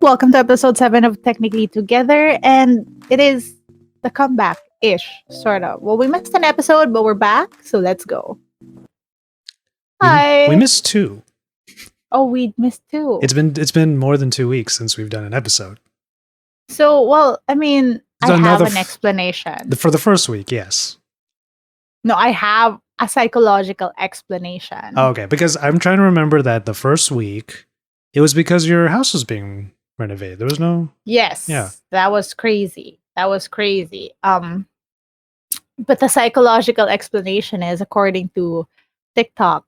Welcome to episode 7 of Technically Together, and it is the comeback ish, sort of. Well, we missed an episode, but we're back, so let's go. We Hi. missed two. Oh, we missed two. It's been more than 2 weeks since we've done an episode. So, well, I mean, I So now have an explanation. for the first week, yes. No, I have a psychological explanation. Oh, okay, because I'm trying to remember that the first week it was because your house was being renovated. There was no Yes. Yeah. That was crazy. But the psychological explanation is, according to TikTok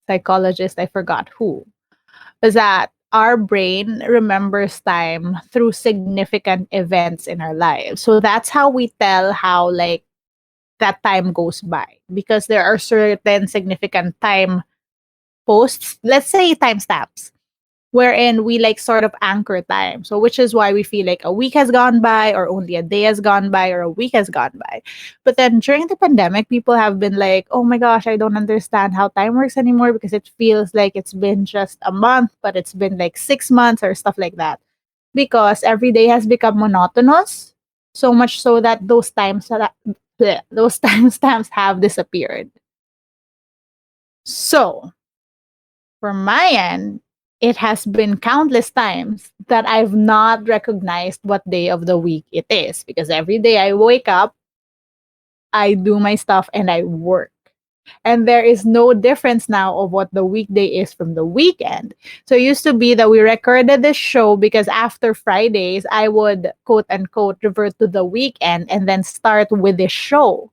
psychologist, I forgot who, is that our brain remembers time through significant events in our lives. So that's how we tell how like that time goes by, because there are certain significant time posts, let's say timestamps, wherein we like sort of anchor time. So which is why we feel like a week has gone by, or only a day has gone by, or a week has gone by. But then during the pandemic, people have been like, oh my gosh, I don't understand how time works anymore, because it feels like it's been just a month, but it's been like 6 months or stuff like that. Because every day has become monotonous, so much so that those timestamps have disappeared. So from my end, it has been countless times that I've not recognized what day of the week it is, because every day I wake up, I do my stuff, and I work. And there is no difference now of what the weekday is from the weekend. So it used to be that we recorded this show because after Fridays, I would quote unquote revert to the weekend and then start with the show.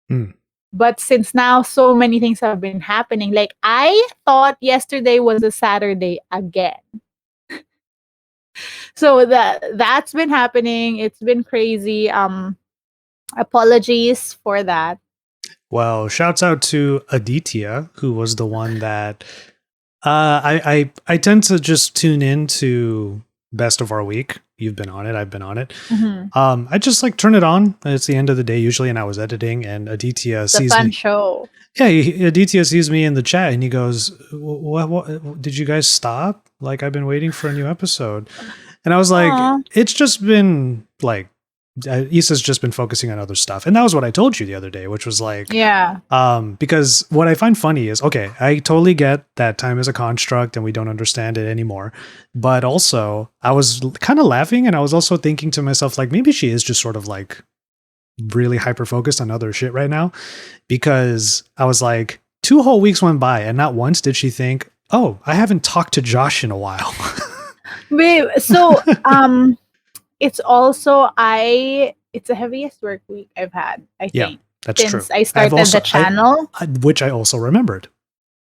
Hmm. But since now so many things have been happening, like I thought yesterday was a Saturday again. So that's been happening. It's been crazy. Apologies for that. Well, shouts out to Aditya, who was the one that I tend to just tune in to Best of Our Week. You've been on it, I've been on it. I just like turn it on. It's the end of the day usually, and I was editing, and Aditya It's a sees fun me. show. Yeah, Aditya sees me in the chat, and he goes, "What? Did you guys stop? Like, I've been waiting for a new episode." And I was like, Aw. "It's just been like." Issa's just been focusing on other stuff. And that was what I told you the other day, which was like, Yeah. because what I find funny is, okay, I totally get that time is a construct and we don't understand it anymore. But also, I was kind of laughing, and I was also thinking to myself, like, maybe she is just sort of like really hyper focused on other shit right now, because I was like, 2 whole weeks went by and not once did she think, oh, I haven't talked to Josh in a while. Babe, so it's also it's the heaviest work week I've had, I Yeah, think, that's true. since I started the channel. Which I also remembered.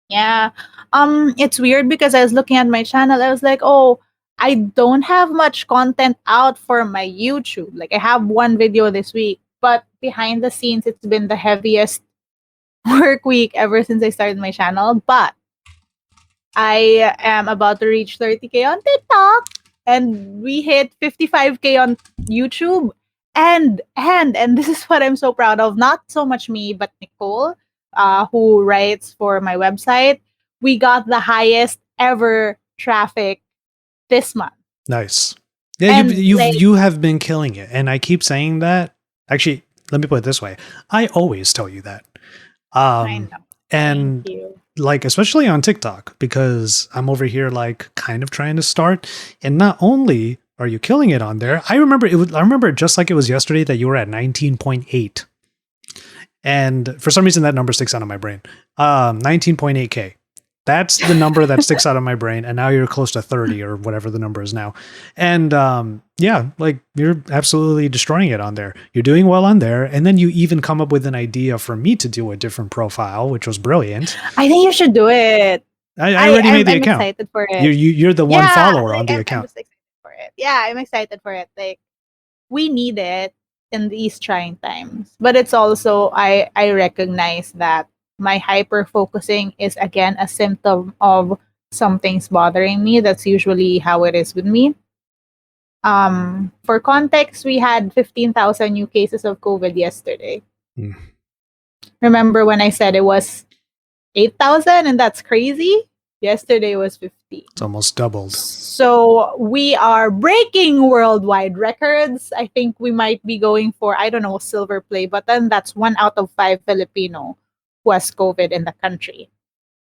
Yeah. It's weird because I was looking at my channel. I was like, oh, I don't have much content out for my YouTube. Like I have one video this week, but behind the scenes, it's been the heaviest work week ever since I started my channel. But I am about to reach 30K on TikTok, and we hit 55K on YouTube. And this is what I'm so proud of. Not so much me, but Nicole, who writes for my website. We got the highest ever traffic this month. Nice. Yeah, And you have been killing it, and I keep saying that. Actually, let me put it this way: I always tell you that. I know. And Thank you. like, especially on TikTok, because I'm over here like kind of trying to start, and not only are you killing it on there, I remember it just like it was yesterday that you were at 19.8, and for some reason that number sticks out of my brain. 19.8K. That's the number that sticks out of my brain. And now you're close to 30 or whatever the number is now. And yeah, like you're absolutely destroying it on there. You're doing well on there. And then you even come up with an idea for me to do a different profile, which was brilliant. I think you should do it. I already made the account. I'm excited for it. You're the one follower on the account. I'm just excited for it. Yeah, I'm excited for it. Like, we need it in these trying times. But it's also, I recognize that my hyper focusing is again a symptom of something's bothering me. That's usually how it is with me. For context, we had 15,000 new cases of COVID yesterday. Remember when I said it was 8,000, and that's crazy? Yesterday was 50. It's almost doubled. So we are breaking worldwide records. I think we might be going for, I don't know, silver play, but then that's 1 out of 5 Filipino who has COVID in the country.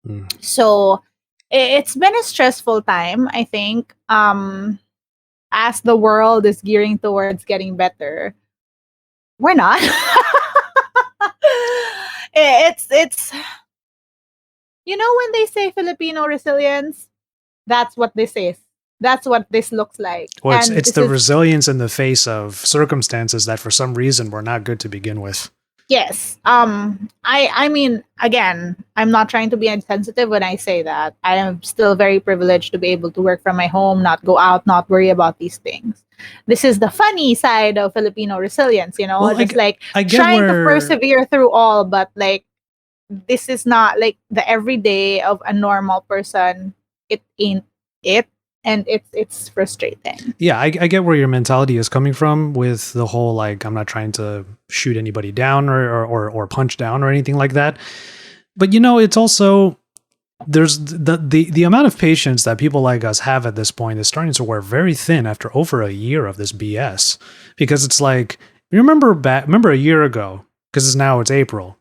Mm. So it's been a stressful time, I think. As the world is gearing towards getting better, we're not. It's when they say Filipino resilience, that's what this is. That's what this looks like. Well, And it's this the is, resilience in the face of circumstances that for some reason were not good to begin with. yes. I mean, again, I'm not trying to be insensitive when I say that. I am still very privileged to be able to work from my home, not go out, not worry about these things. This is the funny side of Filipino resilience, Well, just like I get trying to where persevere through all, but like this is not like the everyday of a normal person. It ain't it, and it's frustrating. yeah, I get where your mentality is coming from with the whole like I'm not trying to shoot anybody down or punch down or anything like that. But it's also there's the amount of patience that people like us have at this point is starting to wear very thin after over a year of this BS. Because it's like you remember a year ago, because now it's April,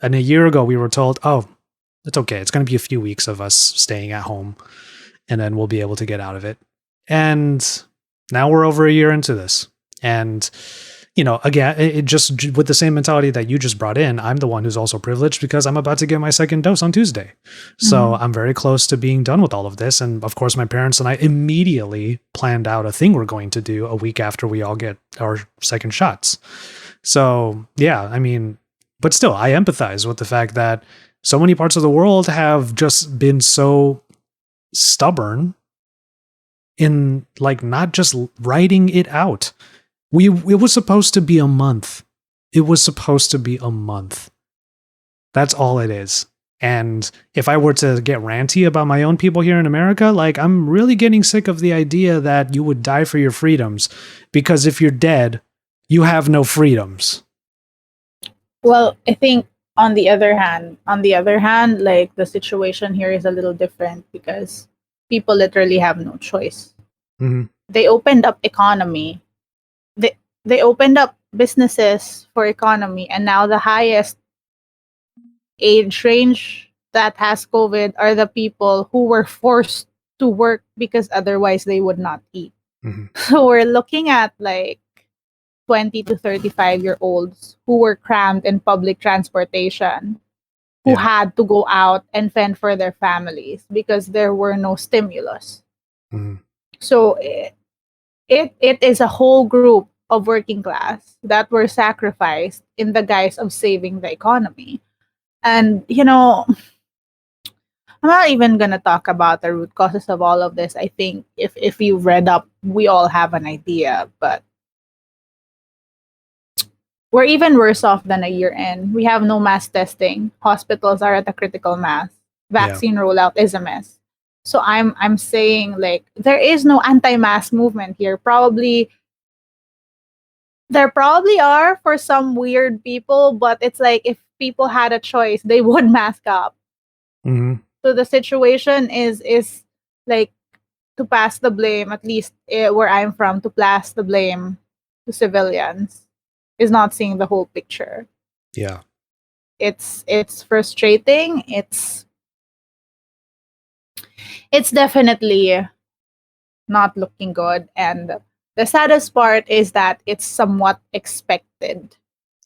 and a year ago we were told, oh, it's okay, it's going to be a few weeks of us staying at home, and then we'll be able to get out of it. And now we're over a year into this, and again, it just with the same mentality that you just brought in, I'm the one who's also privileged because I'm about to get my second dose on Tuesday. So I'm very close to being done with all of this. And of course, my parents and I immediately planned out a thing we're going to do a week after we all get our second shots. So yeah, I mean, but still, I empathize with the fact that so many parts of the world have just been so stubborn in like not just writing it out. It was supposed to be a month. It was supposed to be a month. That's all it is. And if I were to get ranty about my own people here in America, like I'm really getting sick of the idea that you would die for your freedoms, because if you're dead, you have no freedoms. Well, I think on the other hand, like the situation here is a little different because people literally have no choice. Mm-hmm. They opened up economy. They opened up businesses for economy, and now the highest age range that has COVID are the people who were forced to work because otherwise they would not eat. Mm-hmm. So we're looking at like 20 to 35-year-olds who were crammed in public transportation, who Yeah. had to go out and fend for their families because there were no stimulus. Mm-hmm. So it is a whole group of working class that were sacrificed in the guise of saving the economy. And I'm not even gonna talk about the root causes of all of this. I think if you read up, we all have an idea, but we're even worse off than a year in. We have no mass testing. Hospitals are at a critical mass. Vaccine rollout is a mess. So I'm saying like there is no anti-mask movement here. There probably are for some weird people, but it's like if people had a choice, they would mask up. Mm-hmm. So the situation is like to pass the blame, at least where I'm from, to pass the blame to civilians is not seeing the whole picture. Yeah. It's frustrating. It's definitely not looking good, and the saddest part is that it's somewhat expected.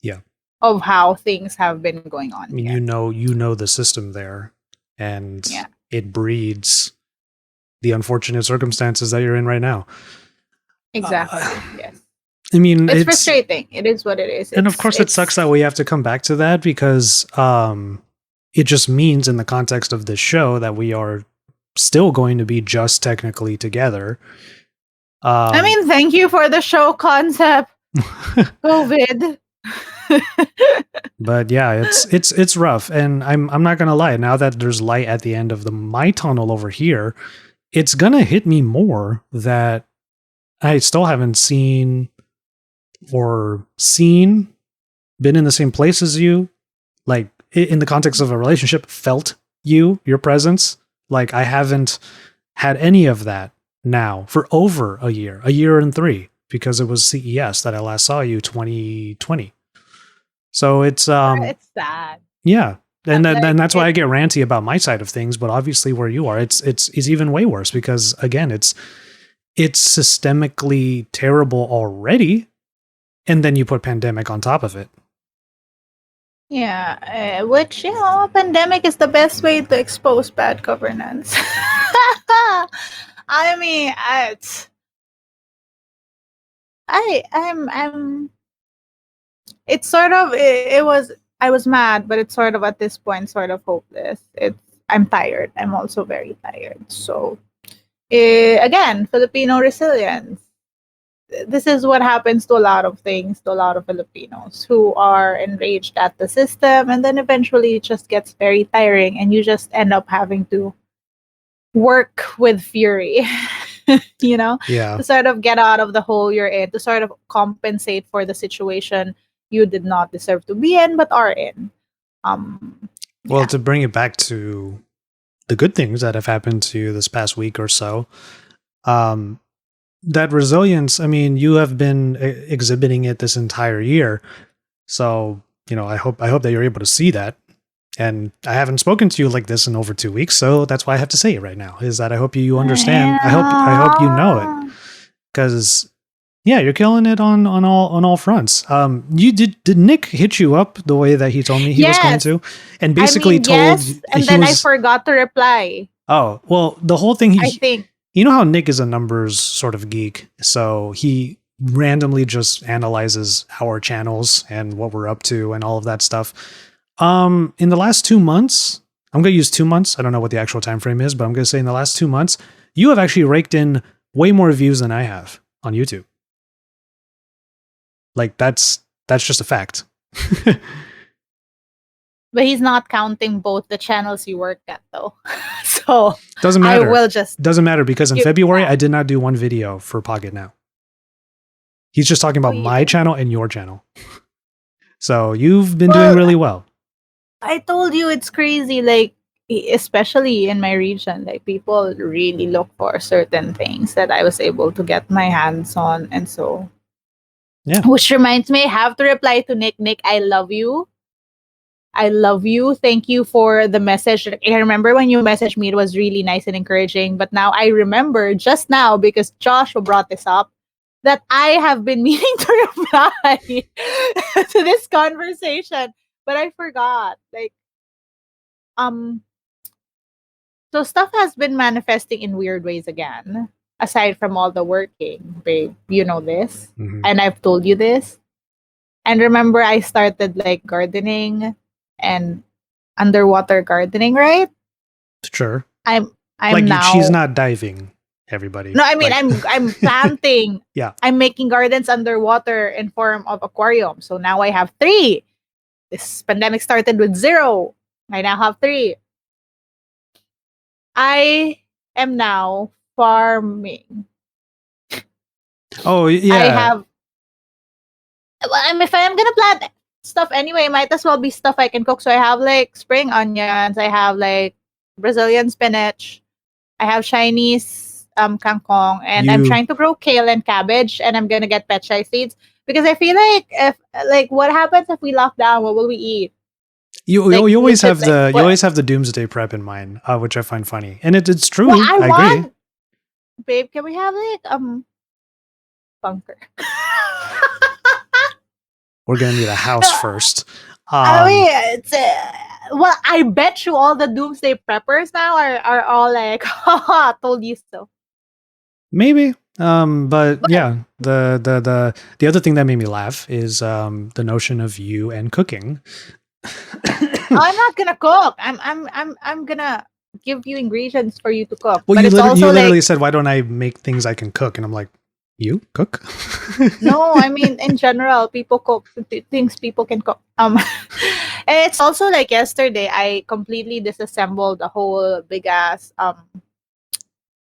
Yeah. Of how things have been going on. I mean, here. you know the system there, and Yeah. it breeds the unfortunate circumstances that you're in right now. Exactly. Yes. I mean, It's frustrating. It is what it is. And of course, it sucks that we have to come back to that because it just means in the context of this show that we are still going to be just technically together. I mean, thank you for the show concept. COVID. But yeah, it's rough, and I'm not gonna lie. Now that there's light at the end of my tunnel over here, it's gonna hit me more that I still haven't seen been in the same place as you, like in the context of a relationship, felt your presence, Like I haven't had any of that now for over a year and 3, because it was CES that I last saw you 2020. So It's sad. yeah. And I'm then like that's why it. I get ranty about my side of things, but obviously where you are, it's even way worse because again, it's systemically terrible already, and then you put pandemic on top of it. Yeah, which pandemic is the best way to expose bad governance. I mean, I'm. It's sort of it was. I was mad, but it's sort of at this point sort of hopeless. I'm tired. I'm also very tired. So again, Filipino resilience. This is what happens to a lot of things to a lot of Filipinos who are enraged at the system, and then eventually it just gets very tiring, and you just end up having to work with fury, Yeah. to sort of get out of the hole you're in, to sort of compensate for the situation you did not deserve to be in but are in. Well, Yeah. to bring it back to the good things that have happened to you this past week or so, um, that resilience, I mean, you have been exhibiting it this entire year. So, I hope that you're able to see that. And I haven't spoken to you like this in over 2 weeks, so that's why I have to say it right now. Is that I hope you understand. I hope you know it, Yeah. because yeah, you're killing it on all fronts. You did Nick hit you up the way that he told me he was going Yes. to, and I basically mean, told yes, and he then I was. forgot to reply. Oh, well, the whole thing, I think. you know how Nick is a numbers sort of geek, so he randomly just analyzes our channels and what we're up to and all of that stuff. In the last 2 months, I'm going to use 2 months. I don't know what the actual time frame is, but I'm going to say in the last 2 months, you have actually raked in way more views than I have on YouTube. Like that's just a fact. But he's not counting both the channels you work at, though. So Doesn't I matter. will just Doesn't matter because in give February that. I did not do one video for Pocket Now. He's just talking Oh, about you my did. channel and your channel. So you've been doing Well, really well. I told you it's crazy. Like, especially in my region, like people really look for certain things that I was able to get my hands on, and so. Yeah. Which reminds me, I have to reply to Nick. Nick, I love you. I love you. Thank you for the message. I remember when you messaged me, it was really nice and encouraging. But now I remember just now because Joshua brought this up that I have been meaning to reply to this conversation, but I forgot. Like, um, so stuff has been manifesting in weird ways again. Aside from all the working, babe, you know this, Mm-hmm. and I've told you this. And remember, I started like gardening and underwater gardening, right? Sure. I'm I'm Like she's now not diving, everybody. no, I mean Like I'm planting. yeah. I'm making gardens underwater in form of aquarium. So now I have three. This pandemic started with zero. I now have three. I am now farming. Oh I yeah. have well, if I am gonna plant stuff anyway, might as well be stuff I can cook. So I have like spring onions, I have like Brazilian spinach, I have Chinese kangkong, and I'm You trying to grow kale and cabbage, and I'm gonna get pechay seeds because I feel like if like what happens if we lock down? What will we eat? Like you always legit, have like the you what? always have the doomsday prep in mind, which I find funny. And it's What true. I I agree. want, babe? Can we have like bunker? We're gonna need a house first. I Um mean, it's well, I bet you all the doomsday preppers now are all like, haha, told you so. maybe. But But yeah, the other thing that made me laugh is the notion of you and cooking. I'm not gonna cook. I'm gonna give you ingredients for you to cook. Well, But it's you also literally like, said, "Why don't I make things I can cook?" And I'm like, "You cook?" no, I mean in general, people cook things people can cook. And it's also like yesterday, I completely disassembled a whole big ass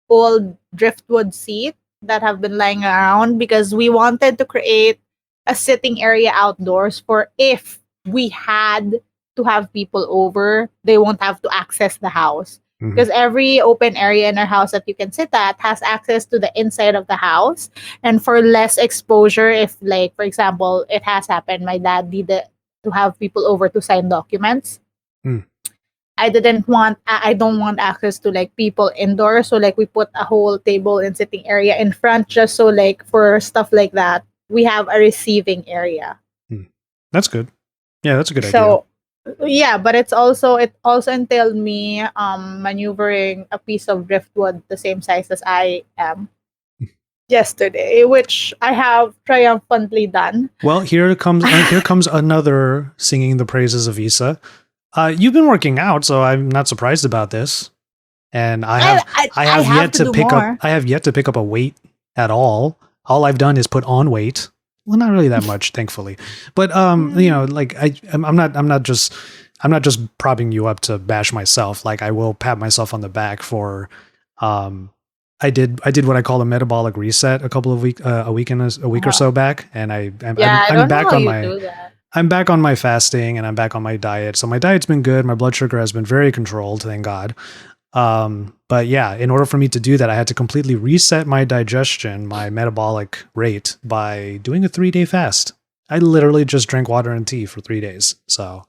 old driftwood seat that have been lying around because we wanted to create a sitting area outdoors for if we had to have people over, they won't have to access the house. Mhm. because every open area in our house that you can sit at has access to the inside of the house. And for less exposure, if like for example it has happened, my dad needed to have people over to sign documents. Mm. I don't want access to like people indoors, so like we put a whole table and sitting area in front, just so like for stuff like that we have a receiving area. Mm. That's good. Yeah, that's a good idea. So yeah, but it also entailed me maneuvering a piece of driftwood the same size as I am yesterday, which I have triumphantly done. Well, here comes another singing the praises of Isa. You've been working out, so I'm not surprised about this. And I I have have yet to to do pick up more. I have yet to pick up a weight at all. All I've done is put on weight. Well, not really that much, thankfully. But like I'm not just propping you up to bash myself. Like I will pat myself on the back for um I did what I call a metabolic reset a week or Uh-huh. so back, and Yeah, I I'm don't know back how on you my do that. I'm back on my fasting and I'm back on my diet. So my diet's been good. My blood sugar has been very controlled, thank God. But yeah, in order for me to do that, I had to completely reset my digestion, my metabolic rate by doing a 3-day fast. I literally just drank water and tea for 3 days. So,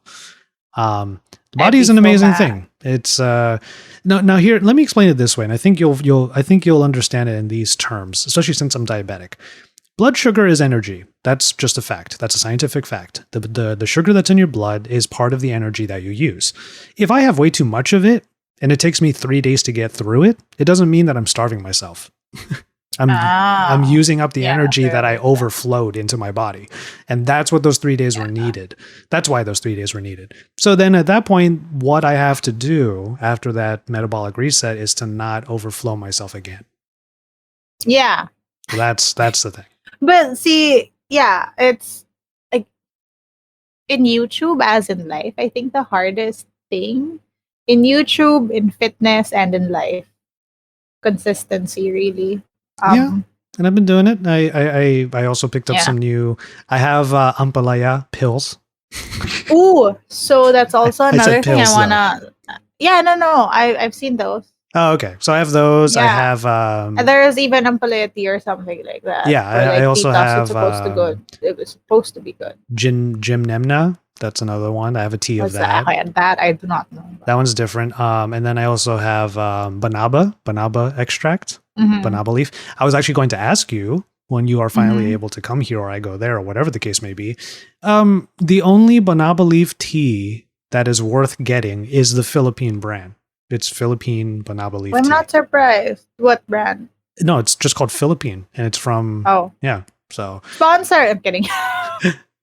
the I'd body be is an so amazing mad. thing. It's now here. Let me explain it this way, and I think you'll understand it in these terms, especially since I'm diabetic. Blood sugar is energy. That's just a fact. That's a scientific fact. The sugar that's in your blood is part of the energy that you use. If I have way too much of it and it takes me 3 days to get through it, it doesn't mean that I'm starving myself. I'm Ah, using up the yeah, energy that that I makes sense. overflowed into my body. And that's what those 3 days were Yeah. needed. That's why those 3 days were needed. So then at that point, what I have to do after that metabolic reset is to not overflow myself again. Yeah. So that's the thing. But see, yeah, it's like in YouTube as in life, I think the hardest thing in YouTube, in fitness, and in life, consistency really. Yeah. Um, And I've been doing it. I also picked up yeah. some new. I have Ampalaya pills. Ooh, so that's also I said another thing I pills though. wanna. Yeah, no. I've seen those. Oh, okay. So I have those. I Yeah, have and there's even ampaleti or something like that yeah. for I like also detox. It's have supposed to good. It was supposed to be good. Gymnemna. That's another one. I have a tea of What's that? that. That I do not know. That one's different. And then I also have banaba extract, Mm-hmm. banaba leaf. I was actually going to ask you when you are finally Mm-hmm. able to come here or I go there or whatever the case may be. The only banaba leaf tea that is worth getting is the Philippine brand. It's Philippine banaba leaf I'm tea. not surprised. What brand? No, it's just called Philippine and it's from, Oh, yeah. So sponsor. I'm kidding.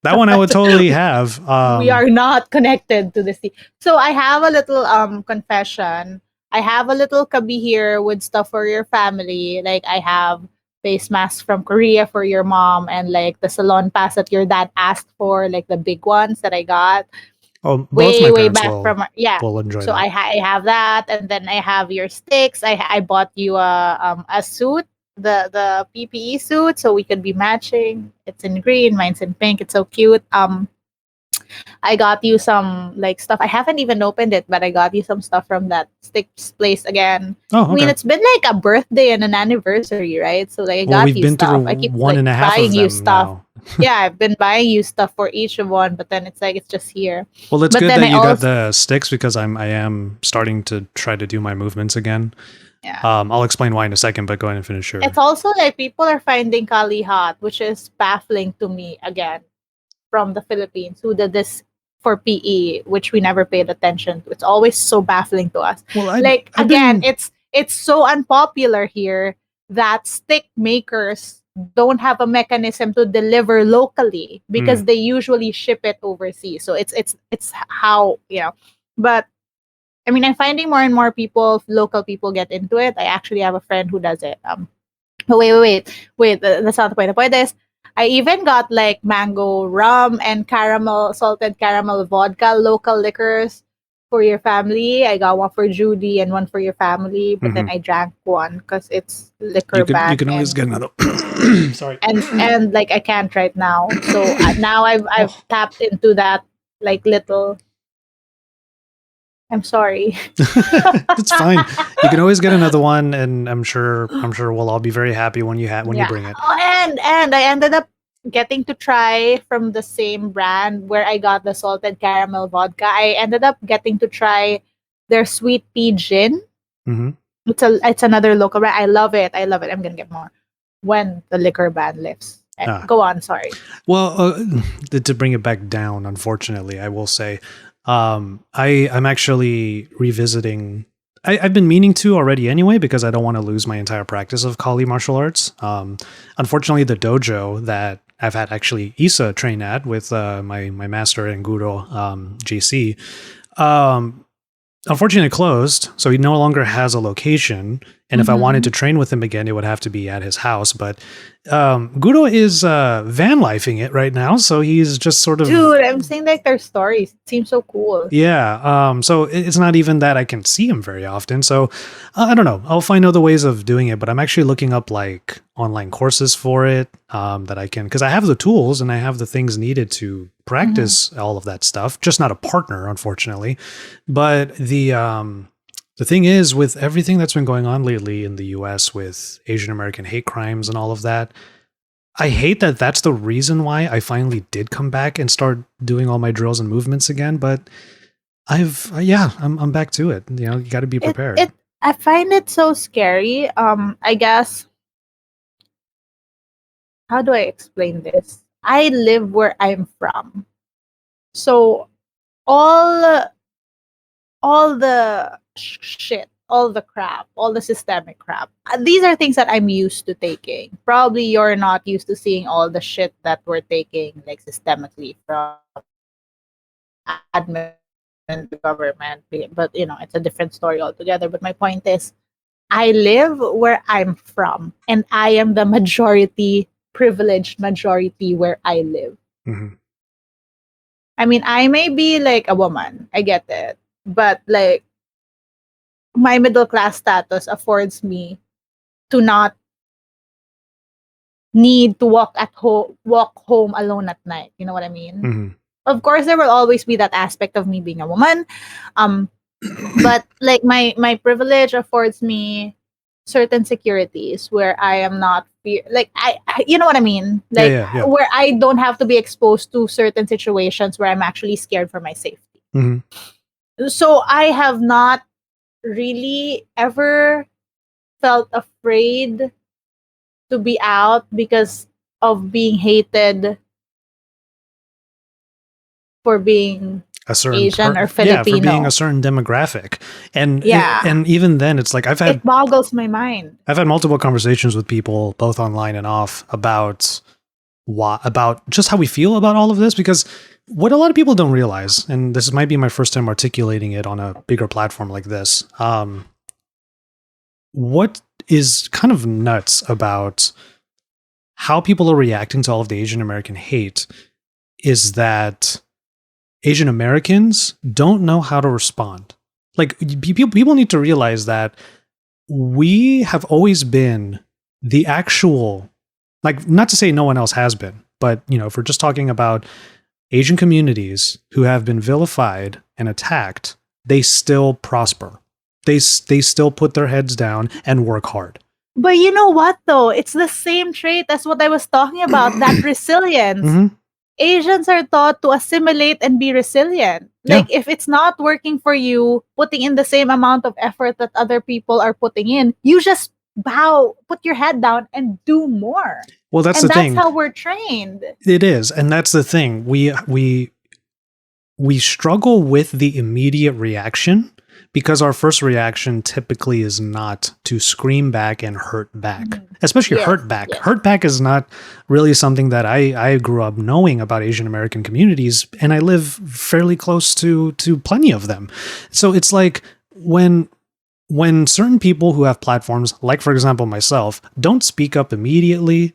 that one I would totally have. We are not connected to the sea. So I have a little confession. I have a little cubby here with stuff for your family. Like I have face masks from Korea for your mom and like the salon pass that your dad asked for, like the big ones that I got Oh, both my way parents back from yeah. will enjoy So that. I have that, and then I have your sticks. I bought you a suit, the PPE suit, so we could be matching. It's in green, mine's in pink. It's so cute. I got you some like stuff. I haven't even opened it, but I got you some stuff from that sticks place again. I Oh, mean, okay. it's been like a birthday and an anniversary, right? So like I Well, got we've you been through stuff. I keep one like and a half buying of you them stuff. now. Yeah, I've been buying you stuff for each of one, but then it's like it's just here. Well, it's But good then that I you got also the sticks because I am starting to try to do my movements again. yeah. I'll explain why in a second, but go ahead and finish It's your. also like people are finding Kali hot, which is baffling to me again from the Philippines who did this for PE, which we never paid attention to. It's always so baffling to us. Well, Like I've again, been. it's so unpopular here that stick makers don't have a mechanism to deliver locally Mm, because they usually ship it overseas. So it's how, you know. But I mean, I'm finding more and more people, local people get into it. I actually have a friend who does it. Oh, wait. That's not the point. The point is, I even got like mango rum and caramel, salted caramel vodka, local liquors for your family. I got one for Judy and one for your family, but then hmm. I drank one because it's liquor You ban can always get another. Sorry. and like I can't right now. So now I've Oh, tapped into that like little I'm sorry. It's fine. You can always get another one, and I'm sure we'll all be very happy when when you Yeah. bring it. Oh, and I ended up getting to try from the same brand where I got the salted caramel vodka. I ended up getting to try their sweet pea gin. Hmm. It's another local brand. I love it. I love it. I'm gonna get more when the liquor ban lifts. Ah. Go on. Sorry. Well, to bring it back down, unfortunately, I will say, I'm actually revisiting. I've been meaning to already anyway because I don't want to lose my entire practice of Kali martial arts. Unfortunately, the dojo that I've had actually Isa train at with my master and guru JC. Um, Unfortunately, it closed, so he no longer has a location. And if I wanted to train with him again, it would have to be at his house. But Guro is van lifing it right now, so he's just sort of Dude, I'm seeing like their stories. It seems so cool. yeah. So it's not even that I can see him very often. So I don't know. I'll find other ways of doing it, but I'm actually looking up like online courses for it that I can, because I have the tools and I have the things needed to practice all of that stuff. Just not a partner, unfortunately. But the thing is, with everything that's been going on lately in the U.S. with Asian American hate crimes and all of that, I hate that that's the reason why I finally did come back and start doing all my drills and movements again. But I'm back to it. You know, you got to be prepared. I find it so scary. I guess, how do I explain this? I live where I'm from, so all all the shit, all the crap, all the systemic crap. These are things that I'm used to taking. Probably you're not used to seeing all the shit that we're taking like systemically from admin, the government, but it's a different story altogether. But my point is, I live where I'm from, and I am the majority, privileged majority where I live. Mm-hmm. I mean, I may be like a woman, I get it, but like my middle class status affords me to not need to walk home alone at night. You know what I mean? Mm-hmm. Of course, there will always be that aspect of me being a woman, um, but like my privilege affords me certain securities where I am not like you know what I mean, like Yeah. where I don't have to be exposed to certain situations where I'm actually scared for my safety. Mm-hmm. So I have not really ever felt afraid to be out because of being hated for being A certain Asian or for being a Filipino. certain demographic, and Yeah, even then, it's like it boggles my mind. I've had multiple conversations with people, both online and off, about about just how we feel about all of this. Because what a lot of people don't realize, and this might be my first time articulating it on a bigger platform like this, what is kind of nuts about how people are reacting to all of the Asian American hate is that Asian Americans don't know how to respond. Like people need to realize that we have always been the actual, like, not to say no one else has been, but if we're just talking about Asian communities who have been vilified and attacked, they still prosper. They still put their heads down and work hard. But you know what though? It's the same trait as what I was talking about, that resilience. Mm-hmm. Asians are taught to assimilate and be resilient. Yeah. Like if it's not working for you, putting in the same amount of effort that other people are putting in, you just put your head down and do more. Well, that's And the thing. that's how we're trained. It is, and that's the thing. We struggle with the immediate reaction because our first reaction typically is not to scream back and hurt back, especially hurt back. Yes. Hurt back is not really something that I grew up knowing about Asian American communities, and I live fairly close to plenty of them. So it's like when certain people who have platforms, like for example myself, don't speak up immediately,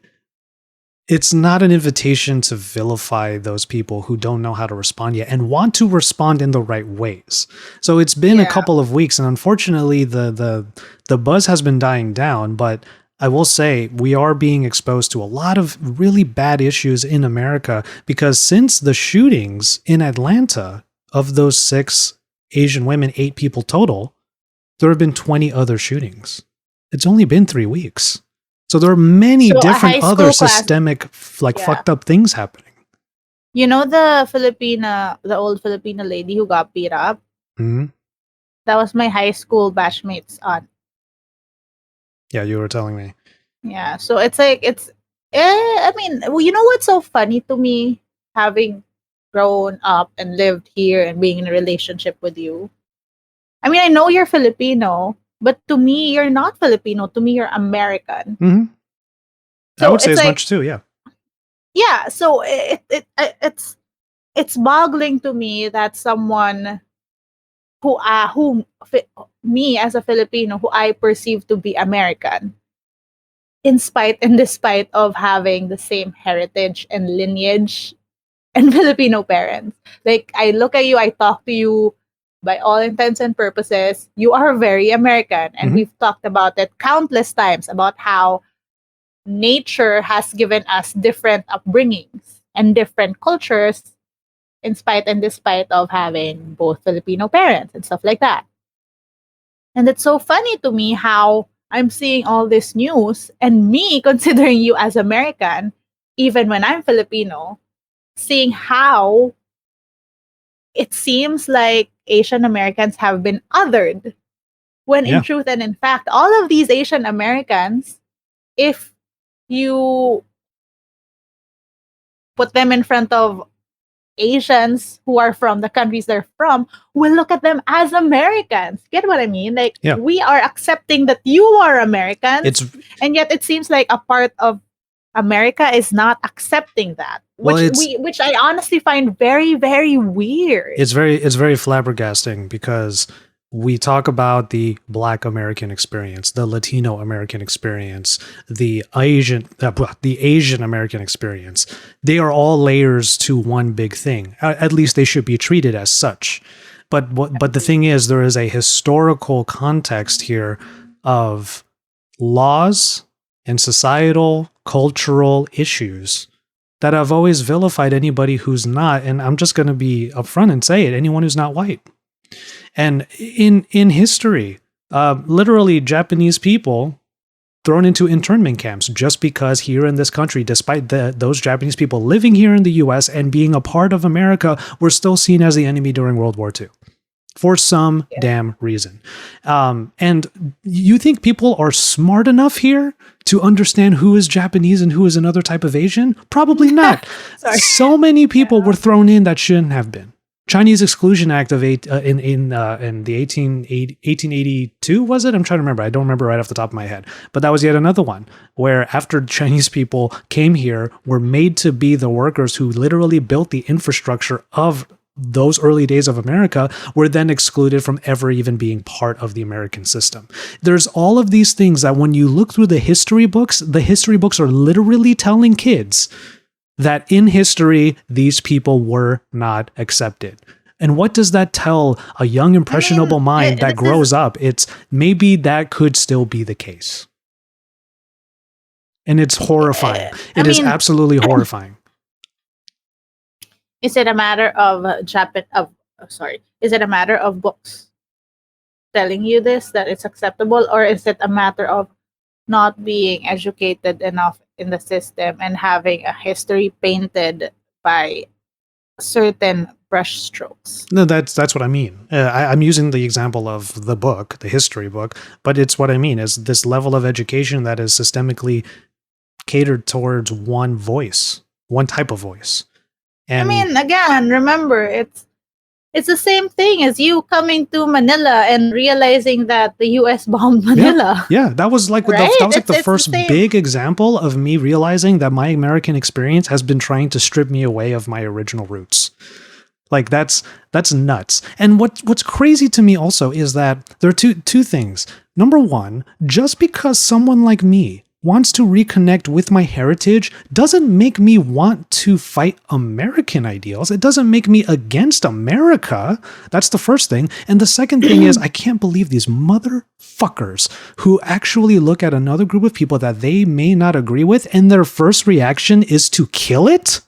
it's not an invitation to vilify those people who don't know how to respond yet and want to respond in the right ways. So it's been a couple of weeks, and unfortunately the buzz has been dying down, but I will say we are being exposed to a lot of really bad issues in America because since the shootings in Atlanta of those 6 Asian women, 8 people total. There have been 20 other shootings. It's only been 3 weeks. So there are many So a different high other school class, systemic, like yeah. fucked up things happening. You know the old Filipina lady who got beat up? Hmm. That was my high school batchmate's aunt. Yeah, you were telling me. Yeah. So it's like I mean, well, you know what's so funny to me, having grown up and lived here and being in a relationship with you? I mean, I know you're Filipino, but to me, you're not Filipino. To me, you're American. Hmm. I So would say it's as like, much too. Yeah. yeah. So it's boggling to me that someone me as a Filipino who I perceive to be American, in spite and despite of having the same heritage and lineage and Filipino parents. Like, I look at you, I talk to you, by all intents and purposes, you are very American. And Hmm. we've talked about it countless times about how nature has given us different upbringings and different cultures in spite and despite of having both Filipino parents and stuff like that. And it's so funny to me how I'm seeing all this news and me considering you as American, even when I'm Filipino, seeing how it seems like Asian Americans have been othered. When in Yeah. truth and in fact, all of these Asian Americans, if you put them in front of Asians who are from the countries they're from, will look at them as Americans. Get what I mean? Like, Yeah. we are accepting that you are Americans, It's and yet it seems like a part of America is not accepting that, well, which I honestly find very, very weird. it's very flabbergasting because we talk about the Black American experience, the Latino American experience, the Asian American experience. They are all layers to one big thing. At least they should be treated as such. But the thing is, there is a historical context here of laws and societal, cultural issues that have always vilified anybody who's not, and I'm just going to be upfront and say it, anyone who's not white. And in history, literally Japanese people thrown into internment camps just because here in this country, despite those Japanese people living here in the US and being a part of America, were still seen as the enemy during World War II. For some damn reason. And you think people are smart enough here to understand who is Japanese and who is another type of Asian? Probably not. So many people were thrown in that shouldn't have been. Chinese Exclusion Act of in the 1882, was it? I'm trying to remember. I don't remember right off the top of my head. But that was yet another one where after Chinese people came here, were made to be the workers who literally built the infrastructure of those early days of America, were then excluded from ever even being part of the American system. There's all of these things that when you look through the history books are literally telling kids that in history, these people were not accepted. And what does that tell a young, impressionable mind that grows up? It's maybe that could still be the case. And it's horrifying. It is absolutely horrifying. Is it a matter of is it a matter of books telling you this, that it's acceptable, or is it a matter of not being educated enough in the system and having a history painted by certain brush strokes? No, that's what I mean. I'm using the example of the book, the history book, but it's what I mean is this level of education that is systemically catered towards one voice, one type of voice. And I mean, again, remember, it's the same thing as you coming to Manila and realizing that the US bombed Manila. Yeah, that was like right? that was like the first big example of me realizing that my American experience has been trying to strip me away of my original roots. Like that's nuts. And what's crazy to me also is that there are two things. Number one, just because someone like me wants to reconnect with my heritage doesn't make me want to fight American ideals. It doesn't make me against America. That's the first thing. And the second thing is I can't believe these motherfuckers who actually look at another group of people that they may not agree with and their first reaction is to kill it.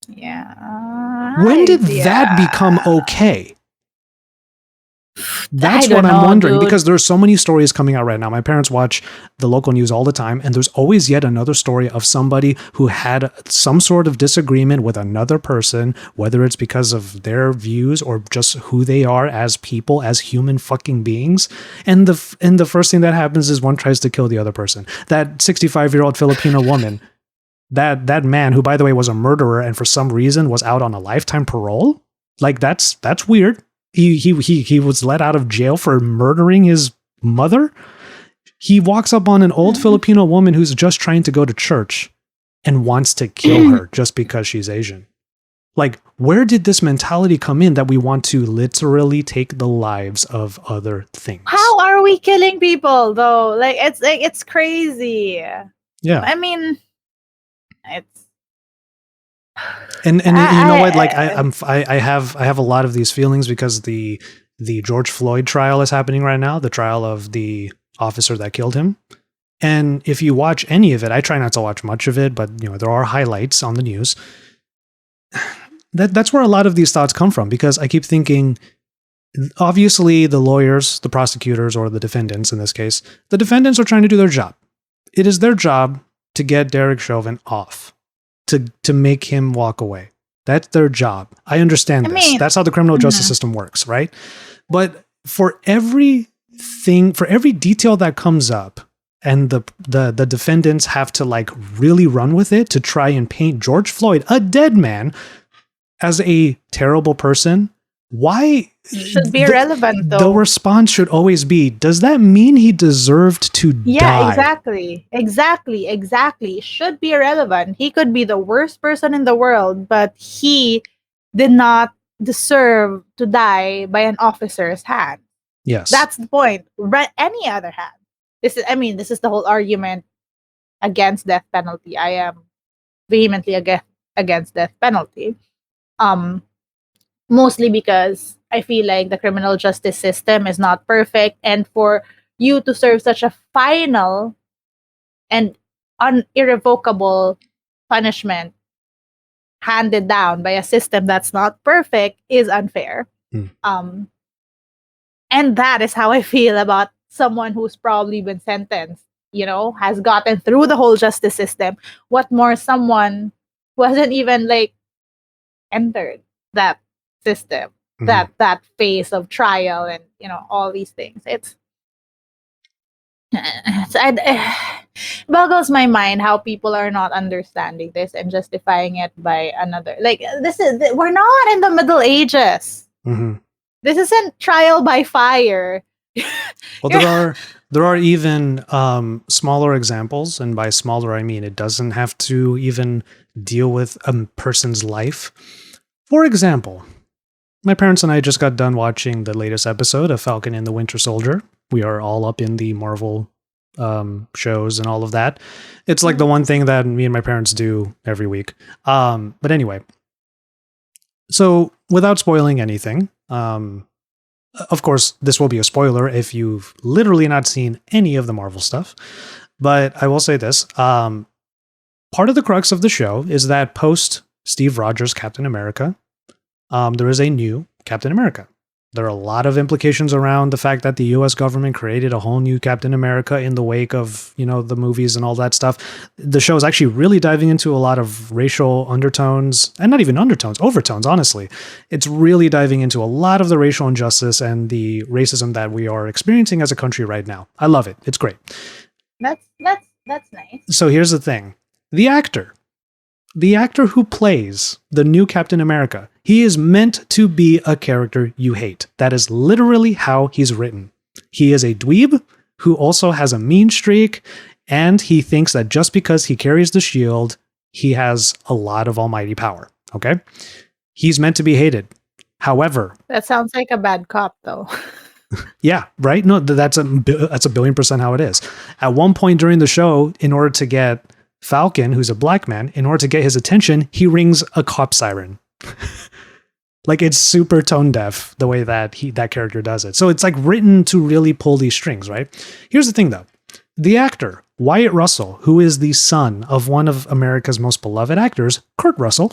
Yeah. When did that become okay? I That's what don't I'm know, wondering, dude. because there's so many stories coming out right now. My parents watch the local news all the time, and there's always yet another story of somebody who had some sort of disagreement with another person, whether it's because of their views or just who they are as people, as human fucking beings. And the first thing that happens is one tries to kill the other person. That 65-year-old Filipino woman, that man, who by the way was a murderer and for some reason was out on a lifetime parole. Like that's weird. He was let out of jail for murdering his mother. He walks up on an old Filipino woman who's just trying to go to church and wants to kill her just because she's Asian. Like, where did this mentality come in that we want to literally take the lives of other things? How are we killing people though? Like it's crazy. Yeah. I mean, it's And you know what? Like I I have a lot of these feelings because the George Floyd trial is happening right now, the trial of the officer that killed him. And if you watch any of it, I try not to watch much of it, but you know there are highlights on the news. That's where a lot of these thoughts come from, because I keep thinking, obviously the lawyers, the prosecutors, or the defendants in this case, the defendants are trying to do their job. It is their job to get Derek Chauvin off, to make him walk away. That's their job. I understand this. mean, That's how the criminal justice system works, right? But for every detail that comes up, and the defendants have to like really run with it to try and paint George Floyd, a dead man, as a terrible person, why should be irrelevant though. the response should always be, does that mean he deserved to die? Exactly. Should be irrelevant. He could be the worst person in the world, but he did not deserve to die by an officer's hand. Yes. That's the point. Any other hand. This is the whole argument against death penalty. I am vehemently against death penalty. Mostly because I feel like the criminal justice system is not perfect, and for you to serve such a final and irrevocable punishment handed down by a system that's not perfect is unfair. And that is how I feel about someone who's probably been sentenced, has gotten through the whole justice system. What more someone who hasn't even like entered that system, that phase of trial, and all these things. It boggles my mind how people are not understanding this and justifying it by another. Like we're not in the Middle Ages. This isn't trial by fire. Well, there are even smaller examples, and by smaller I mean it doesn't have to even deal with a person's life. For example, my parents and I just got done watching the latest episode of Falcon and the Winter Soldier. We are all up in the Marvel shows and all of that. It's like the one thing that me and my parents do every week. But anyway, so without spoiling anything, of course, this will be a spoiler if you've literally not seen any of the Marvel stuff. But I will say this. Part of the crux of the show is that post Steve Rogers Captain America, there is a new Captain America. There are a lot of implications around the fact that the US government created a whole new Captain America in the wake of, the movies and all that stuff. The show is actually really diving into a lot of racial undertones, and not even undertones, overtones, honestly. It's really diving into a lot of the racial injustice and the racism that we are experiencing as a country right now. I love it. It's great. That's nice. So here's the thing. The actor who plays the new Captain America, he is meant to be a character you hate. That is literally how he's written. He is a dweeb who also has a mean streak, and he thinks that just because he carries the shield, he has a lot of almighty power. Okay? He's meant to be hated. However... That sounds like a bad cop, though. Yeah, right? No, that's a billion% how it is. At one point during the show, in order to get Falcon, who's a black man, in order to get his attention, he rings a cop siren. Like, it's super tone deaf the way that that character does it. So it's like written to really pull these strings, right? Here's the thing though. The actor, Wyatt Russell, who is the son of one of America's most beloved actors, Kurt Russell,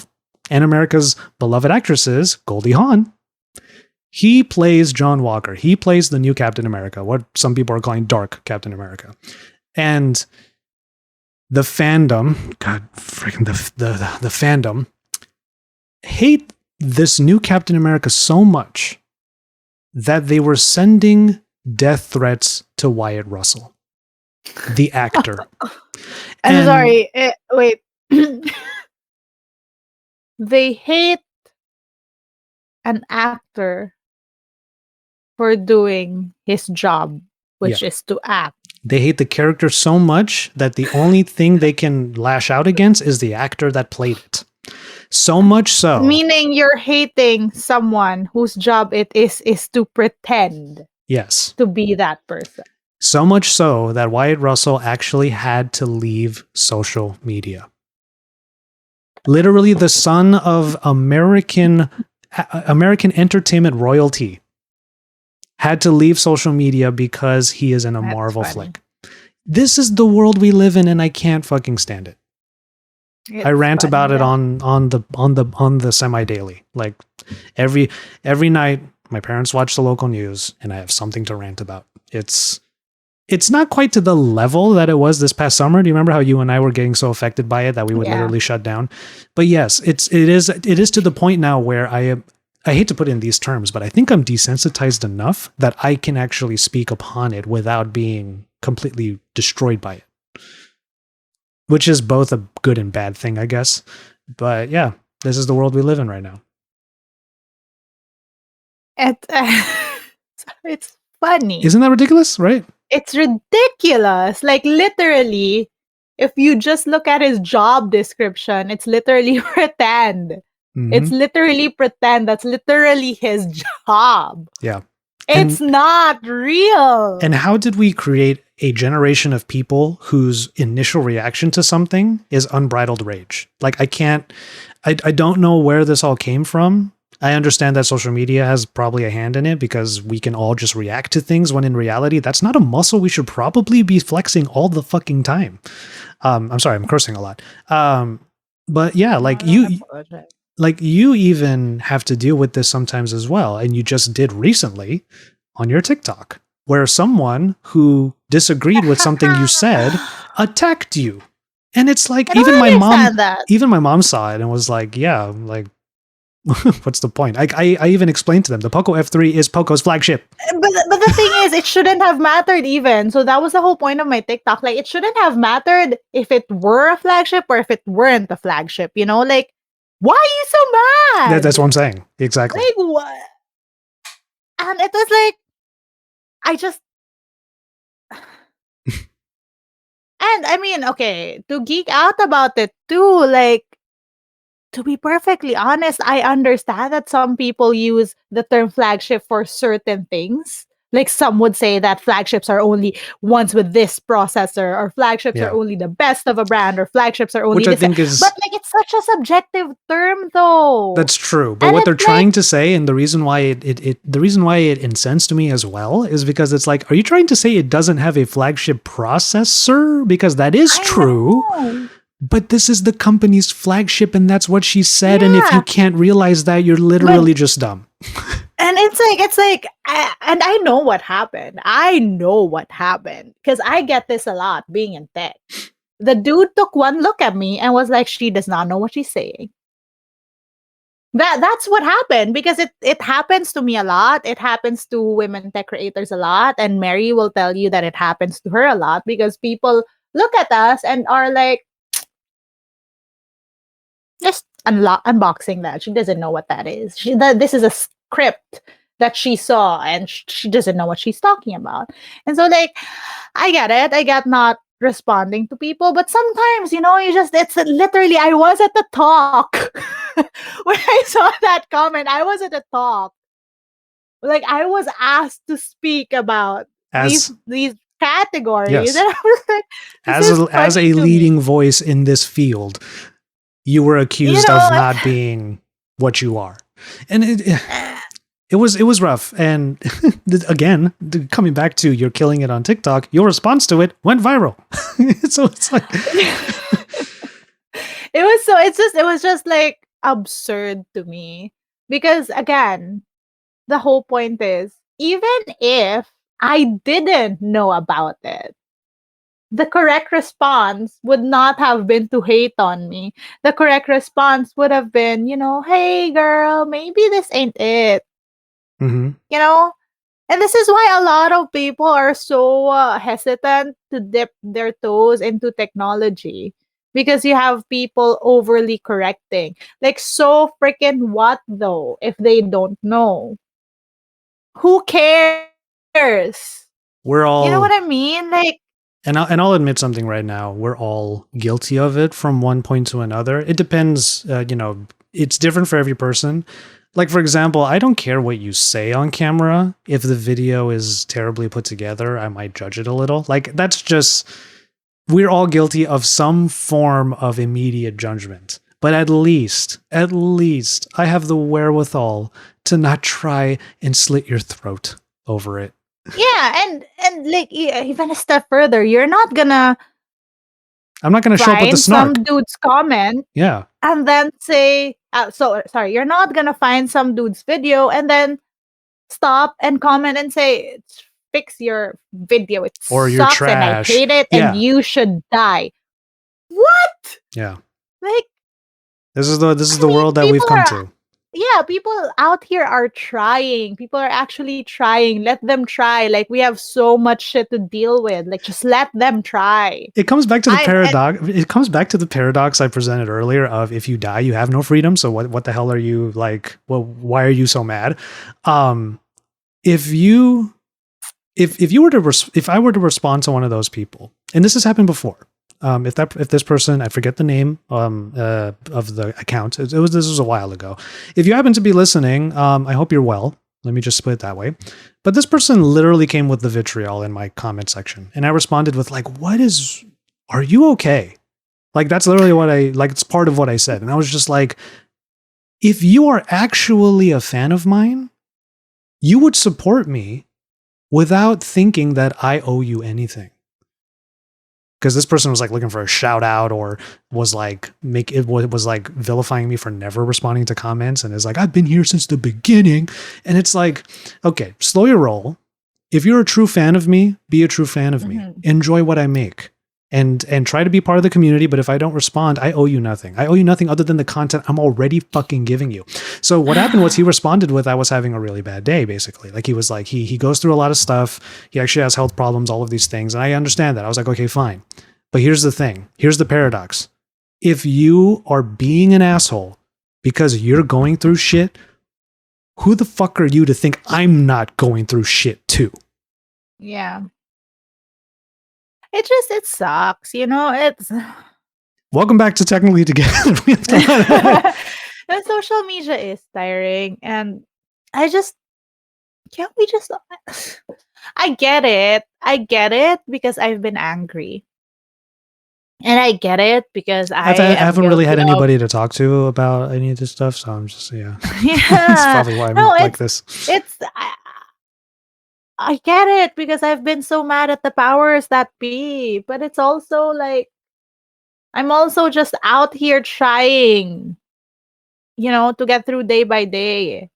and America's beloved actresses, Goldie Hawn, He plays John Walker. He plays the new Captain America, what some people are calling Dark Captain America. And the fandom, God, freaking the fandom, hate this new Captain America so much that they were sending death threats to Wyatt Russell, the actor. I'm sorry. Wait. They hate an actor for doing his job, which is to act. They hate the character so much that the only thing they can lash out against is the actor that played it. So much so. Meaning you're hating someone whose job it is to pretend. Yes. To be that person. So much so that Wyatt Russell actually had to leave social media. Literally the son of American entertainment royalty had to leave social media because he is in a Marvel flick. This is the world we live in, and I can't fucking stand it. I rant about it on the semi-daily. Like every night, my parents watch the local news, and I have something to rant about. It's not quite to the level that it was this past summer. Do you remember how you and I were getting so affected by it that we would literally shut down? But yes, it is to the point now where I hate to put it in these terms, but I think I'm desensitized enough that I can actually speak upon it without being completely destroyed by it. Which is both a good and bad thing, I guess. But yeah, this is the world we live in right now. It's funny. Isn't that ridiculous, right? It's ridiculous. Like literally, if you just look at his job description, it's literally pretend. Mm-hmm. It's literally pretend. That's literally his job. Yeah. It's not real. And how did we create a generation of people whose initial reaction to something is unbridled rage? Like I don't know where this all came from. I understand that social media has probably a hand in it because we can all just react to things when in reality, that's not a muscle we should probably be flexing all the fucking time. I'm sorry, I'm cursing a lot. But yeah, like you even have to deal with this sometimes as well. And you just did recently on your TikTok where someone who disagreed with something you said attacked you. And it's like, even my mom saw it and was like, yeah, like, what's the point? I even explained to them the Poco F3 is Poco's flagship. But the thing is, it shouldn't have mattered even. So that was the whole point of my TikTok. Like, it shouldn't have mattered if it were a flagship or if it weren't a flagship. You know, like, why are you so mad? That's what I'm saying. Exactly. Like, what? And it was like, I just... And I mean, okay, to geek out about it too, like, to be perfectly honest, I understand that some people use the term flagship for certain things. Like some would say that flagships are only ones with this processor, or flagships are only the best of a brand, or flagships are only which I think is, but like it's such a subjective term though. That's true. But what they're trying to say, and the reason why it incensed me as well, is because it's like, are you trying to say it doesn't have a flagship processor? Because that is true. But this is the company's flagship, and that's what she said. Yeah. And if you can't realize that, you're literally just dumb. And it's like, and I know what happened. Because I get this a lot being in tech. The dude took one look at me and was like, she does not know what she's saying. That's what happened, because it happens to me a lot. It happens to women tech creators a lot. And Mary will tell you that it happens to her a lot, because people look at us and are like, just unboxing that. She doesn't know what that is. This is a script that she saw, and she doesn't know what she's talking about. And so, like, I get it. I get not responding to people, but sometimes, you know, it's literally, I was at the talk when I saw that comment. I was at the talk. Like, I was asked to speak about these categories. Yes. And I was like, as a leading voice in this field, you were accused of not being what you are. And it was rough. And again, coming back to you're killing it on TikTok, your response to it went viral. So it's like it was just like absurd to me, because again, the whole point is, even if I didn't know about it, the correct response would not have been to hate on me. The correct response would have been, hey girl, maybe this ain't it. Mm-hmm. You know? And this is why a lot of people are so hesitant to dip their toes into technology, because you have people overly correcting. Like, so freaking what though if they don't know? Who cares? We're You know what all, I mean? Like, and I'll admit something right now. We're all guilty of it from one point to another. It depends. It's different for every person. Like, for example, I don't care what you say on camera. If the video is terribly put together, I might judge it a little. Like, that's just, we're all guilty of some form of immediate judgment. But at least, I have the wherewithal to not try and slit your throat over it. yeah, and like, even a step further, you're not gonna I'm not going to show up with the find snark. some dude's comment Yeah. and then say, so sorry, you're not gonna find some dude's video and then stop and comment and say, fix your video, it Or you're sucks and I trash. hate it and Yeah. you should die. What? Yeah. Like, This is I the mean, world that we've come to. yeah, people out here are trying. People are actually trying. Let them try. Like, we have so much shit to deal with. Like, just let them try. It comes back to the I'm and paradox. It comes back to the paradox I presented earlier of if you die, you have no freedom. So what the hell are you like? Well, why are you so mad? If you if you were to if I were to respond to one of those people, and this has happened before, if this person, I forget the name of the account, this was a while ago. If you happen to be listening, I hope you're well. Let me just put it that way. But this person literally came with the vitriol in my comment section, and I responded with like, are you okay? Like, that's literally what it's part of what I said. And I was just like, if you are actually a fan of mine, you would support me without thinking that I owe you anything. Because this person was like looking for a shout out, or was like was like vilifying me for never responding to comments, and is like, I've been here since the beginning. And it's like, okay, slow your roll. If you're a true fan of me, be a true fan of me. Enjoy what I make. And try to be part of the community. But if I don't respond, I owe you nothing. I owe you nothing other than the content I'm already fucking giving you. So what happened was he responded with, I was having a really bad day, basically. Like, he was like, he goes through a lot of stuff. He actually has health problems, all of these things. And I understand that. I was like, okay, fine. But here's the thing. Here's the paradox. If you are being an asshole because you're going through shit, who the fuck are you to think I'm not going through shit too? yeah. It sucks, it's Welcome back to Technically Together. We have to the social media is tiring, and can't we just I get it because I've been angry. And I get it because I I am haven't really guilty had of anybody to talk to about any of this stuff, so I'm just, yeah. That's yeah. probably why I'm No, like this. I get it because I've been so mad at the powers that be, but it's also like I'm also just out here trying, to get through day by day.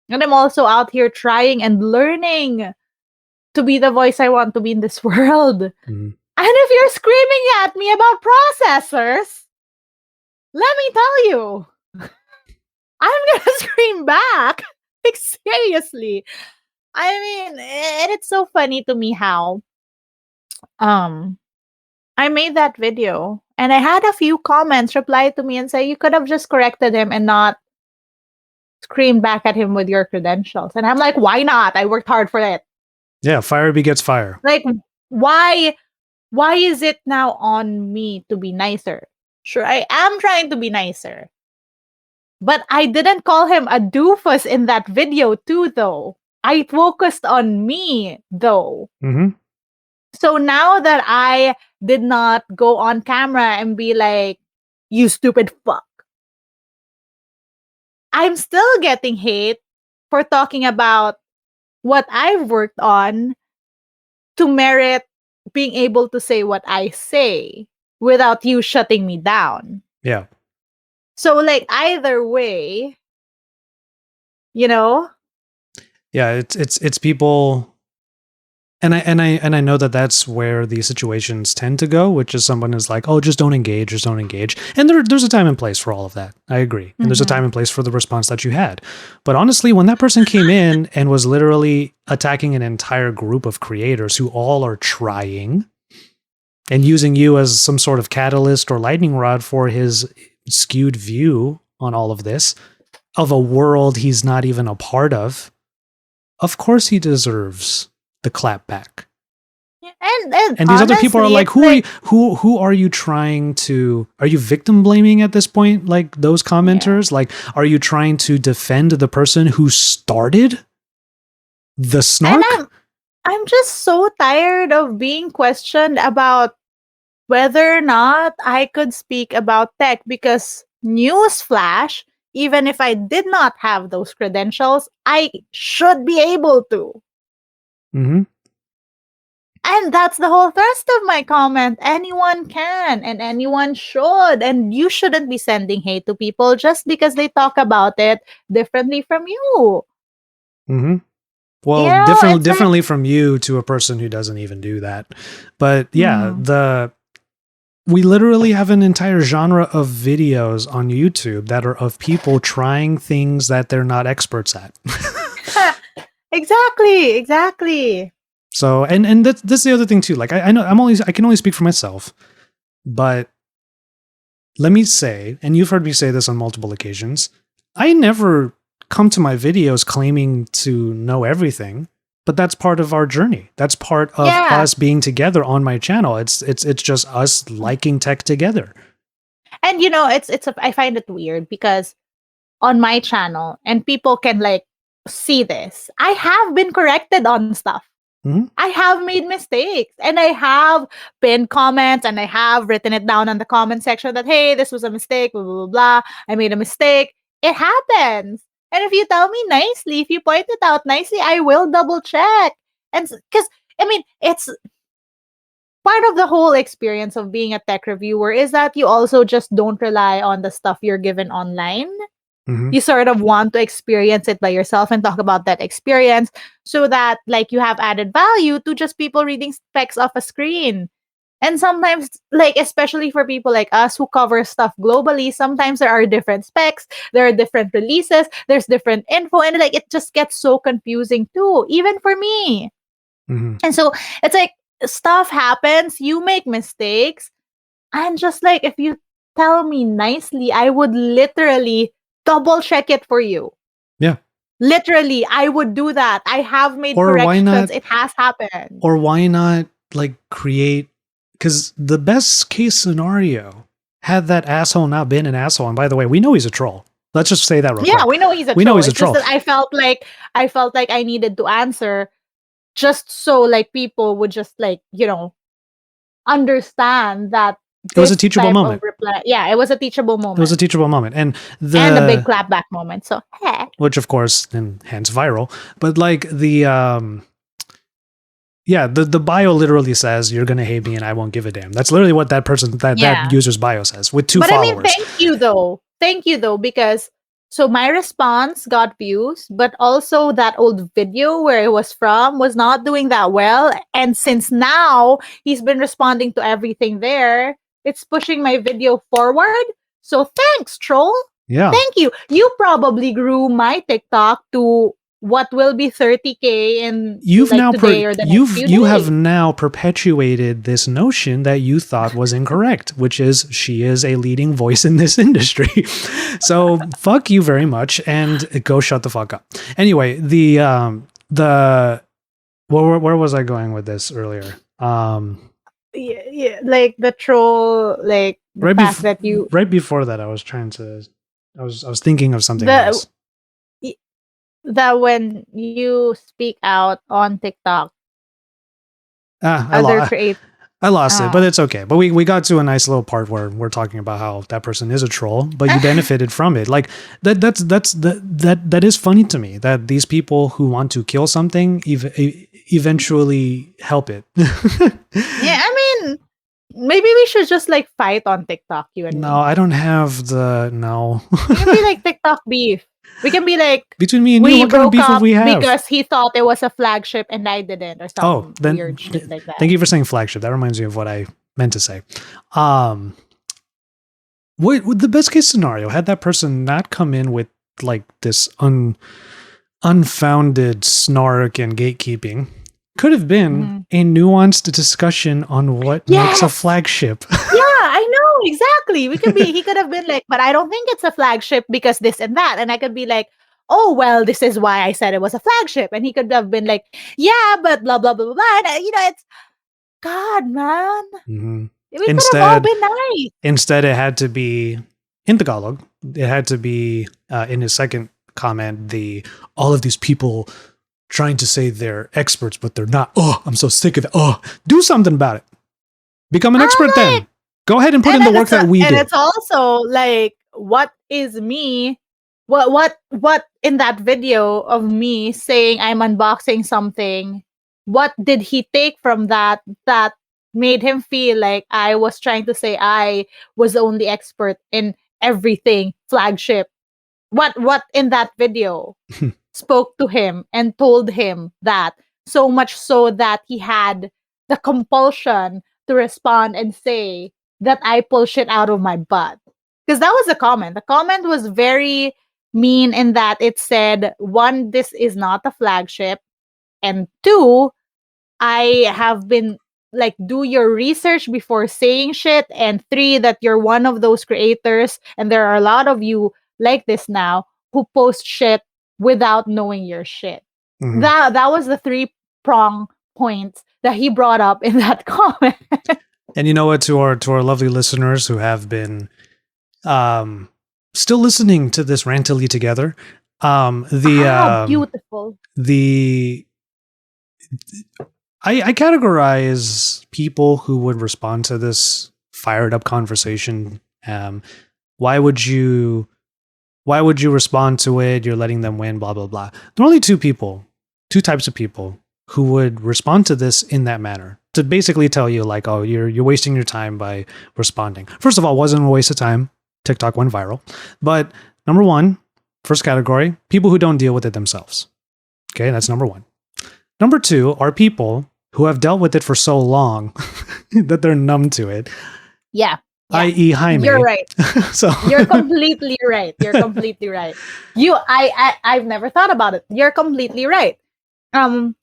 And I'm also out here trying and learning to be the voice I want to be in this world. Mhm. And if you're screaming at me about processors, let me tell you, I'm gonna scream back. Like, seriously. I mean, and it's so funny to me how um I made that video and I had a few comments reply to me and say you could have just corrected him and not screamed back at him with your credentials. And I'm like, why not? I worked hard for it. Yeah, fire begets fire. Like, why is it now on me to be nicer? Sure, I am trying to be nicer. But I didn't call him a doofus in that video too, though. I focused on me, though. Mm-hmm. So now that I did not go on camera and be like, you stupid fuck, I'm still getting hate for talking about what I've worked on to merit being able to say what I say without you shutting me down. Yeah. So, like, either way, you know? Yeah, it's people, and I know that that's where the situations tend to go, which is someone is like, oh, just don't engage, and there's a time and place for all of that. I agree, and there's a time Mhm. and place for the response that you had. But honestly, when that person came in and was literally attacking an entire group of creators who all are trying and using you as some sort of catalyst or lightning rod for his skewed view on all of this, of a world he's not even a part of course he deserves the clap back. Yeah, and And these other people are honestly, like, it's like who are you trying to, are you victim blaming at this point, like those yeah. commenters? Like, are you trying to defend the person who started the And snark? I'm just so tired of being questioned about whether or not I could speak about tech because newsflash, even if I did not have those credentials, I should be able to. Mm-hmm. And that's the whole thrust of my comment. Anyone can and anyone should. And you shouldn't be sending hate to people just because they talk about it differently from you. Mm-hmm. You Well, know, it's like, differently from you to a person who doesn't even do that. But yeah, mm, we literally have an entire genre of videos on YouTube that are of people trying things that they're not experts at. exactly, exactly. So, and that's the other thing too. Like, I know I can only speak for myself, but let me say, and you've heard me say this on multiple occasions, I never come to my videos claiming to know everything, but that's part of our journey. That's part of Yeah. us being together on my channel. It's just us liking tech together. And you know, I find it weird because on my channel and people can like see this. I have been corrected on stuff. Mhm. I have made mistakes and I have pinned comments and I have written it down on the comment section that, hey, this was a mistake, blah, blah, blah, blah. I made a mistake. It happens. And if you tell me nicely, if you point it out nicely, I will double check. And because, I mean, it's part of the whole experience of being a tech reviewer is that you also just don't rely on the stuff you're given online. Mhm. You sort of want to experience it by yourself and talk about that experience so that like you have added value to just people reading specs off a screen. And sometimes, like, especially for people like us who cover stuff globally, sometimes there are different specs, there are different releases, there's different info, and like it just gets so confusing too, even for me. Mhm. And so it's like stuff happens, you make mistakes, and just like if you tell me nicely, I would literally double check it for you. Yeah. Literally, I would do that. I have made Or why corrections. not It has happened. or why not like create, cuz the best case scenario, had that asshole not been an asshole, and by the way, we know he's a troll. Let's just say that real Yeah, quick. we know he's a We know troll. he's a It's just troll. that I felt like I needed to answer just so like people would just like, understand that It was a this teachable type of moment. reply, yeah, it was a teachable It was a moment teachable moment. And and a big the, clapback moment. So, hey. which of course, and hence viral, but like yeah, the bio literally says you're gonna hate me and I won't give a damn. That's literally what that Yeah. user's bio says with 2 But I mean, followers. thank you though. Thank you though, because so my response got views, but also that old video where it was from was not doing that well. And since now he's been responding to everything there, it's pushing my video forward. So thanks, troll. Yeah. Thank you. You probably grew my TikTok to what will be 30K in like today or the next few You have days. now perpetuated this notion that you thought was incorrect, which is she is a leading voice in this industry. So fuck you very much and go shut the fuck up. Anyway, the where was I going with this earlier? Yeah, yeah, like the troll, like the Right fact before that you right before that, I was thinking of something the else. y- that when you speak out on TikTok, Ah, other create I lost it, but oh it's okay. But we got to a nice little part where we're talking about how that person is a troll, but you benefited from it. Like that is funny to me that these people who want to kill something eventually help it. yeah, I mean, maybe we should just like fight on TikTok, you and No, me. I don't have the no. We can be like TikTok beef. We can be like, Between me and you, we what kind of broke beef would up we have? because he thought it was a flagship and I didn't, or Oh, some then weird shit like that. thank you for saying flagship. That reminds me of what I meant to say. What would the best case scenario had that person not come in with like this unfounded snark and gatekeeping? Could have been a nuanced discussion on what makes a Yes. flagship. Yeah, I know, exactly. He could have been like, but I don't think it's a flagship because this and that. And I could be like, oh, well, this is why I said it was a flagship. And he could have been like, yeah, but blah, blah, blah, blah, blah. And, it's, God, man. Mhm. We could have all been nice. Instead, it had to be in Tagalog. It had to be in his second comment, all of these people trying to say they're experts, but they're not. Oh, I'm so sick of it. Oh, do something about it. Become an expert then. Go ahead and put in the work that we did. And it's also like, what is me? What in that video of me saying I'm unboxing something? What did he take from that made him feel like I was trying to say I was the only expert in everything flagship? What in that video spoke to him and told him that, so much so that he had the compulsion to respond and say that I pull shit out of my butt? Because that was the comment. The comment was very mean in that it said, one, this is not a flagship, and two, I have been like, do your research before saying shit, and three, that you're one of those creators, and there are a lot of you like this now who post shit without knowing your shit. Mhm. That was the three prong points that he brought up in that comment. And you know what? To our lovely listeners who have been still listening to this rantily together, Beautiful. I categorize people who would respond to this fired up conversation. Why would you respond to it? You're letting them win, blah, blah, blah. There are only two types of people who would respond to this in that manner, to basically tell you like, oh, you're wasting your time by responding. First of all, it wasn't a waste of time. TikTok went viral. But number one, first category, people who don't deal with it themselves. Okay, that's number one. Number two are people who have dealt with it for so long that they're numb to it. Yeah. I.e. Jaime. You're right. So you're completely right. You're completely right. I've never thought about it. You're completely right. I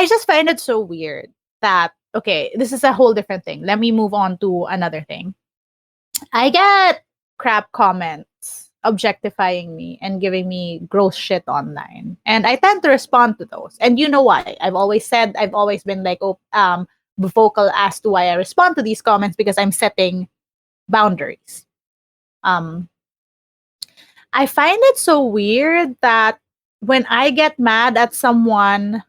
just find it so weird that, okay, this is a whole different thing. Let me move on to another thing. I get crap comments objectifying me and giving me gross shit online, and I tend to respond to those. And you know why? I've always been like, vocal as to why I respond to these comments, because I'm setting boundaries. I find it so weird that when I get mad at someone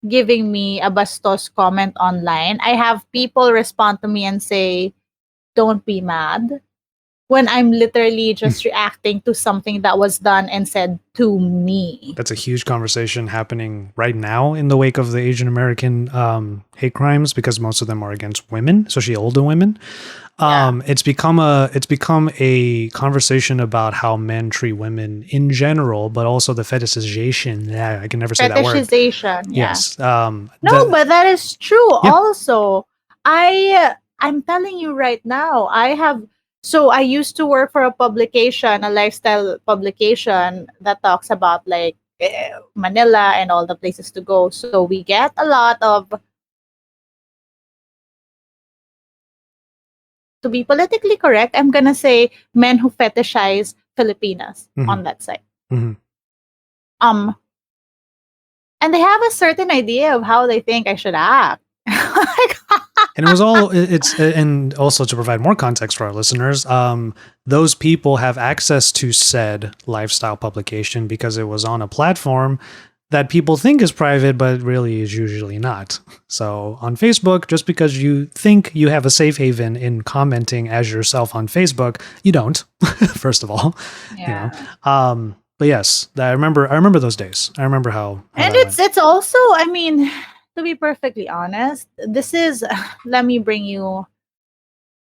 giving me a bastos comment online, I have people respond to me and say, don't be mad, when I'm literally just reacting to something that was done and said to me. That's a huge conversation happening right now in the wake of the Asian American hate crimes, because most of them are against women, especially older women. It's become a conversation about how men treat women in general, but also the fetishization. Yeah, I can never say that word. Fetishization. Yeah. Yes. But that is true. Yeah. Also, I'm telling you right now, I used to work for a publication, a lifestyle publication that talks about like Manila and all the places to go. So we get a lot of, to be politically correct, I'm gonna say men who fetishize Filipinas on that site. Mm-hmm. And they have a certain idea of how they think I should act. And it was and also to provide more context for our listeners, those people have access to said lifestyle publication because it was on a platform that people think is private, but really is usually not. So on Facebook, just because you think you have a safe haven in commenting as yourself on Facebook, you don't, first of all. Yeah. But yes, I remember those days. I remember how and it's also, I mean, to be perfectly honest, this is, let me bring you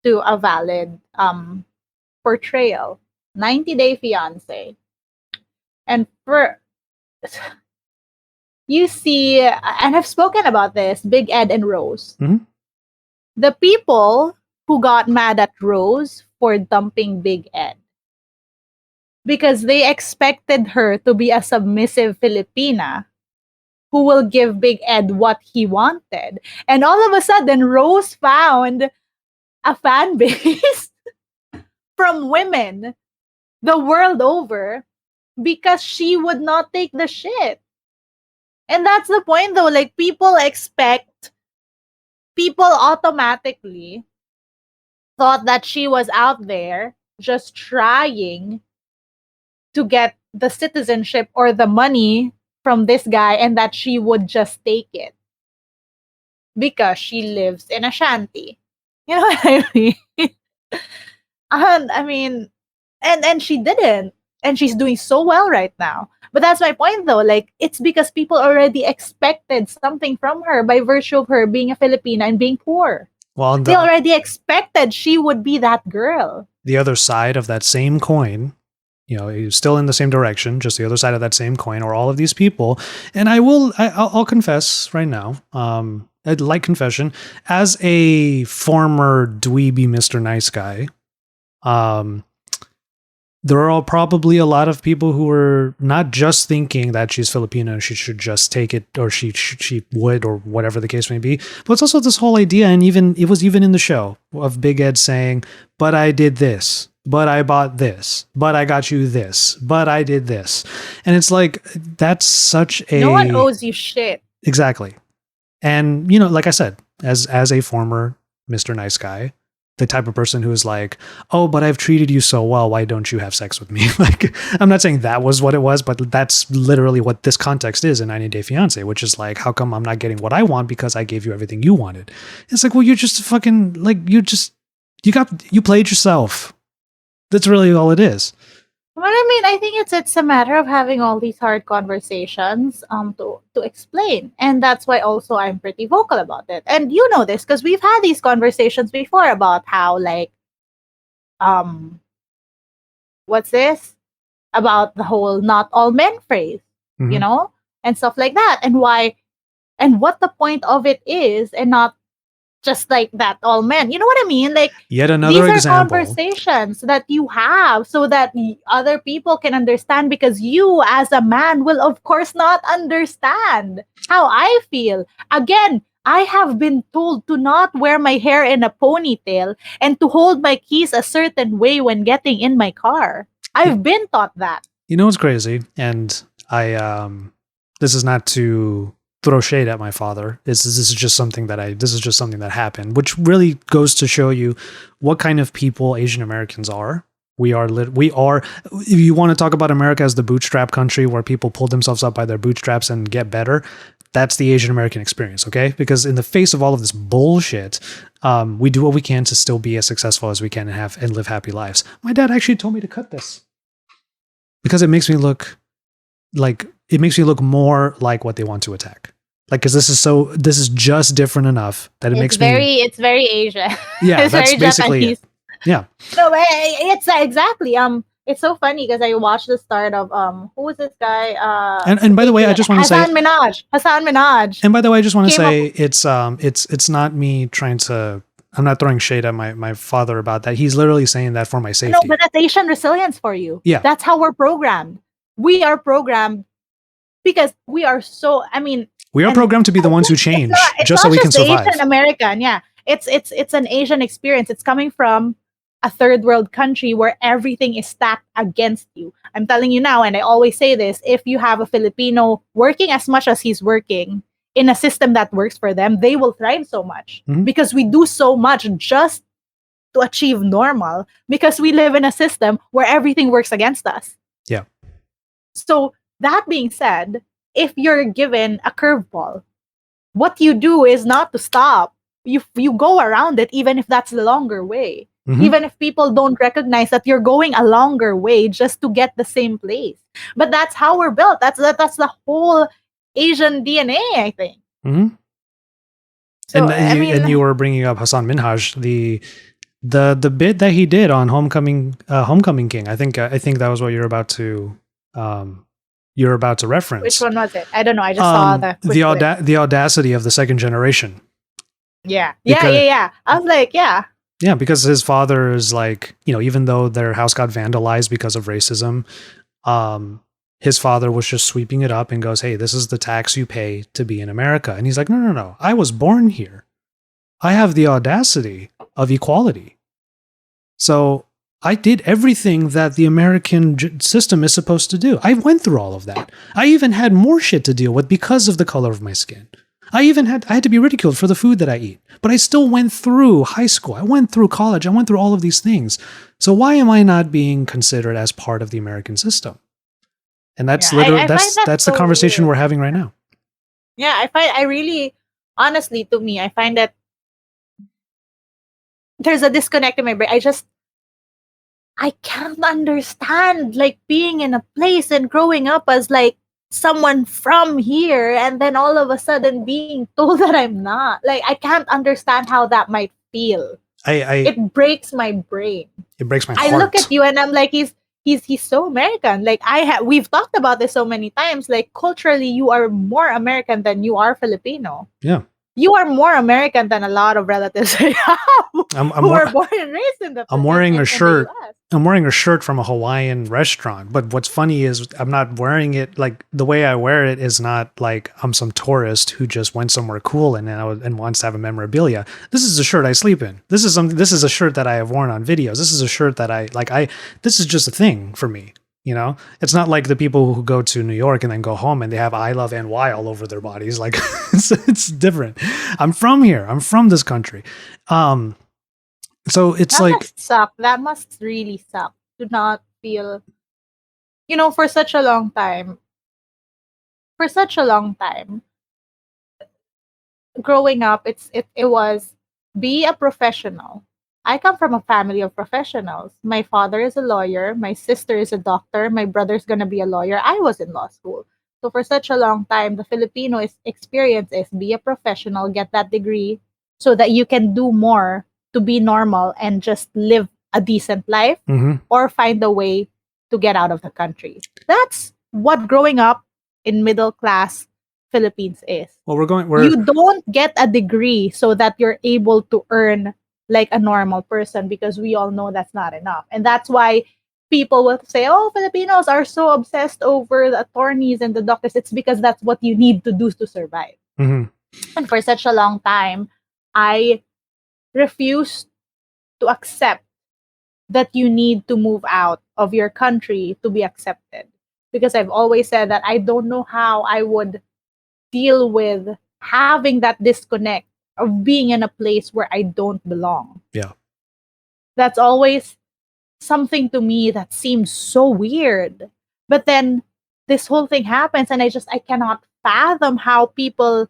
to a valid portrayal. 90 Day Fiancé. And for you see, and I've spoken about this, Big Ed and Rose. Mhm. The people who got mad at Rose for dumping Big Ed because they expected her to be a submissive Filipina who will give Big Ed what he wanted. And all of a sudden, Rose found a fan base from women the world over because she would not take the shit. And that's the point though. Like, people automatically thought that she was out there just trying to get the citizenship or the money from this guy and that she would just take it because she lives in a shanty. You know what I mean? And I mean, and she didn't, and she's doing so well right now. But that's my point, though. Like, it's because people already expected something from her by virtue of her being a Filipina and being poor. Well, They already expected she would be that girl. the other side of that same coin, still in the same direction, just the other side of that same coin, are all of these people. And I'll confess right now, a light confession, as a former dweeby Mr. Nice Guy, there are probably a lot of people who are not just thinking that she's Filipino and she should just take it, or she would, or whatever the case may be. But it's also this whole idea, and it was even in the show, of Big Ed saying, "But I did this, but I bought this, but I got you this, but I did this," and it's like, that's such a, no one owes you shit. Exactly. And like I said, as a former Mr. Nice Guy, the type of person who is like, "Oh, but I've treated you so well, why don't you have sex with me?" Like, I'm not saying that was what it was, but that's literally what this context is in 90 Day Fiancé, which is like, how come I'm not getting what I want because I gave you everything you wanted? It's like, well, you're just fucking, like, you played yourself. That's really all it is. But I mean, I think it's a matter of having all these hard conversations to explain, and that's why also I'm pretty vocal about it. And you know this because we've had these conversations before about how, like, what's this about the whole "not all men" phrase, Mhm. and stuff like that, and why, and what the point of it is, and not just like that all men. You know what I mean? Like, Yet another these are example. conversations that you have so that other people can understand, because you as a man will of course not understand how I feel. Again, I have been told to not wear my hair in a ponytail and to hold my keys a certain way when getting in my car. I've been taught that. You know what's crazy? And this is not to throw shade at my father. This is just something that happened, which really goes to show you what kind of people Asian Americans are. We are, if you want to talk about America as the bootstrap country where people pull themselves up by their bootstraps and get better, that's the Asian American experience, okay? Because in the face of all of this bullshit, we do what we can to still be as successful as we can and live happy lives. My dad actually told me to cut this because it makes me look more like what they want to attack. Like, because this is just different enough that it's very Asian. Yeah, it's that's very basically Japanese. it. Yeah. No, it's exactly. It's so funny because I watched the start of who was this guy? And by the way, I just want to say Hassan Minaj. And by the way, I just want to say it's not me trying to. I'm not throwing shade at my father about that. He's literally saying that for my safety. No, but that's Asian resilience for you. Yeah, that's how we're programmed. We are programmed because we are so. I mean, we are programmed to be the ones who change just so we can survive. Asian American, yeah. It's an Asian experience. It's coming from a third world country where everything is stacked against you. I'm telling you now, and I always say this, if you have a Filipino working as much as he's working in a system that works for them, they will thrive so much because we do so much just to achieve normal because we live in a system where everything works against us. Yeah. So that being said, if you're given a curveball, what you do is not to stop. You go around it, even if that's the longer way. Even if people don't recognize that you're going a longer way just to get the same place. But that's how we're built. That's the whole Asian DNA, I think. So, and you were bringing up Hassan Minhaj, the bit that he did on Homecoming King. I think that was what you're about to you're about to Which reference. one was it? I don't know. I just saw the quick clip. The audacity of the second generation. Yeah. Because, Yeah. I was like, yeah. Yeah, because his father is like, even though their house got vandalized because of racism, his father was just sweeping it up and goes, "Hey, this is the tax you pay to be in America." And he's like, No. I was born here. I have the audacity of equality. So I did everything that the American system is supposed to do. I went through all of that. I even had more shit to deal with because of the color of my skin. I had to be ridiculed for the food that I eat, but I still went through high school. I went through college. I went through all of these things. So why am I not being considered as part of the American system? And that's literally I find that that's the so conversation weird. we're having right now. Yeah, I really, honestly, to me, I find that there's a disconnect in my brain. I can't understand like being in a place and growing up as like someone from here and then all of a sudden being told that I'm not. Like I can't understand how that might feel. I It breaks my brain. It breaks my I look at heart. you and I'm like he's so American. Like we've talked about this so many times. Like culturally you are more American than you are Filipino. Yeah. You are more American than a lot of relatives I have I'm who were born and raised in I'm wearing a in the shirt. US. I'm wearing a shirt from a Hawaiian restaurant. But what's funny is I'm not wearing it like the way I wear it is not like I'm some tourist who just went somewhere cool and wants to have a memorabilia. This is a shirt I sleep in. This is a shirt that I have worn on videos. This is a shirt that this is just a thing for me. It's not like the people who go to New York and then go home and they have "I love NY" all over their bodies. Like it's different. I'm from here. I'm from this country. So it's That like, must suck. That must really suck to not feel, for such a long time. For such a long time, growing up, it was be a professional. I come from a family of professionals. My father is a lawyer. My sister is a doctor. My brother's gonna be a lawyer. I was in law school. So for such a long time, the experience is be a professional, get that degree, so that you can do more to be normal and just live a decent life, mhm. or find a way to get out of the country. That's what growing up in middle class Philippines is. Well, we're You don't get a degree so that you're able to earn like a normal person, because we all know that's not enough. And that's why people will say, oh, Filipinos are so obsessed over the attorneys and the doctors. It's because that's what you need to do to survive. mhm. And for such a long time, I refused to accept that you need to move out of your country to be accepted. Because I've always said that I don't know how I would deal with having that disconnect of being in a place where I don't belong. Yeah. That's always something to me that seems so weird. But then this whole thing happens and I cannot fathom how people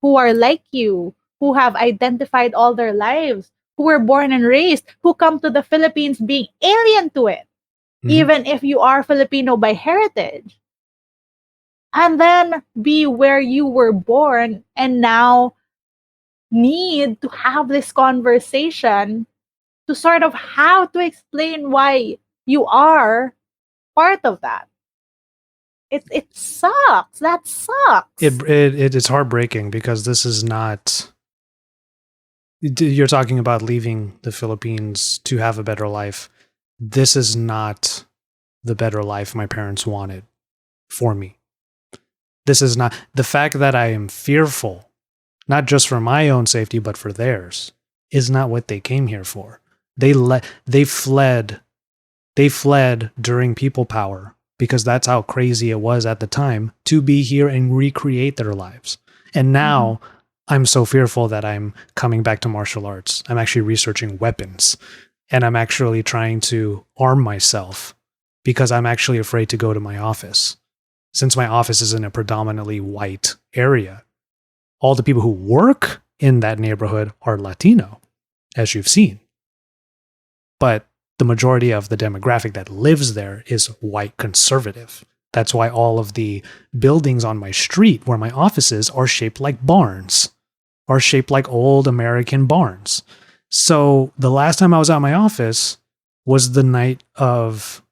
who are like you, who have identified all their lives, who were born and raised, who come to the Philippines being alien to it, Mhm. even if you are Filipino by heritage, and then be where you were born and now need to have this conversation to sort of how to explain why you are part of that. It sucks. That sucks. It's heartbreaking because this is not. You're talking about leaving the Philippines to have a better life. This is not the better life my parents wanted for me. This is not the fact that I am fearful, not just for my own safety, but for theirs, is not what they came here for. They fled during people power because that's how crazy it was at the time to be here and recreate their lives. And now I'm so fearful that I'm coming back to martial arts. I'm actually researching weapons and I'm actually trying to arm myself because I'm actually afraid to go to my office. Since my office is in a predominantly white area, all the people who work in that neighborhood are Latino, as you've seen. But the majority of the demographic that lives there is white conservative. That's why all of the buildings on my street where my office is are shaped like barns, are shaped like old American barns. So the last time I was at my office was the night of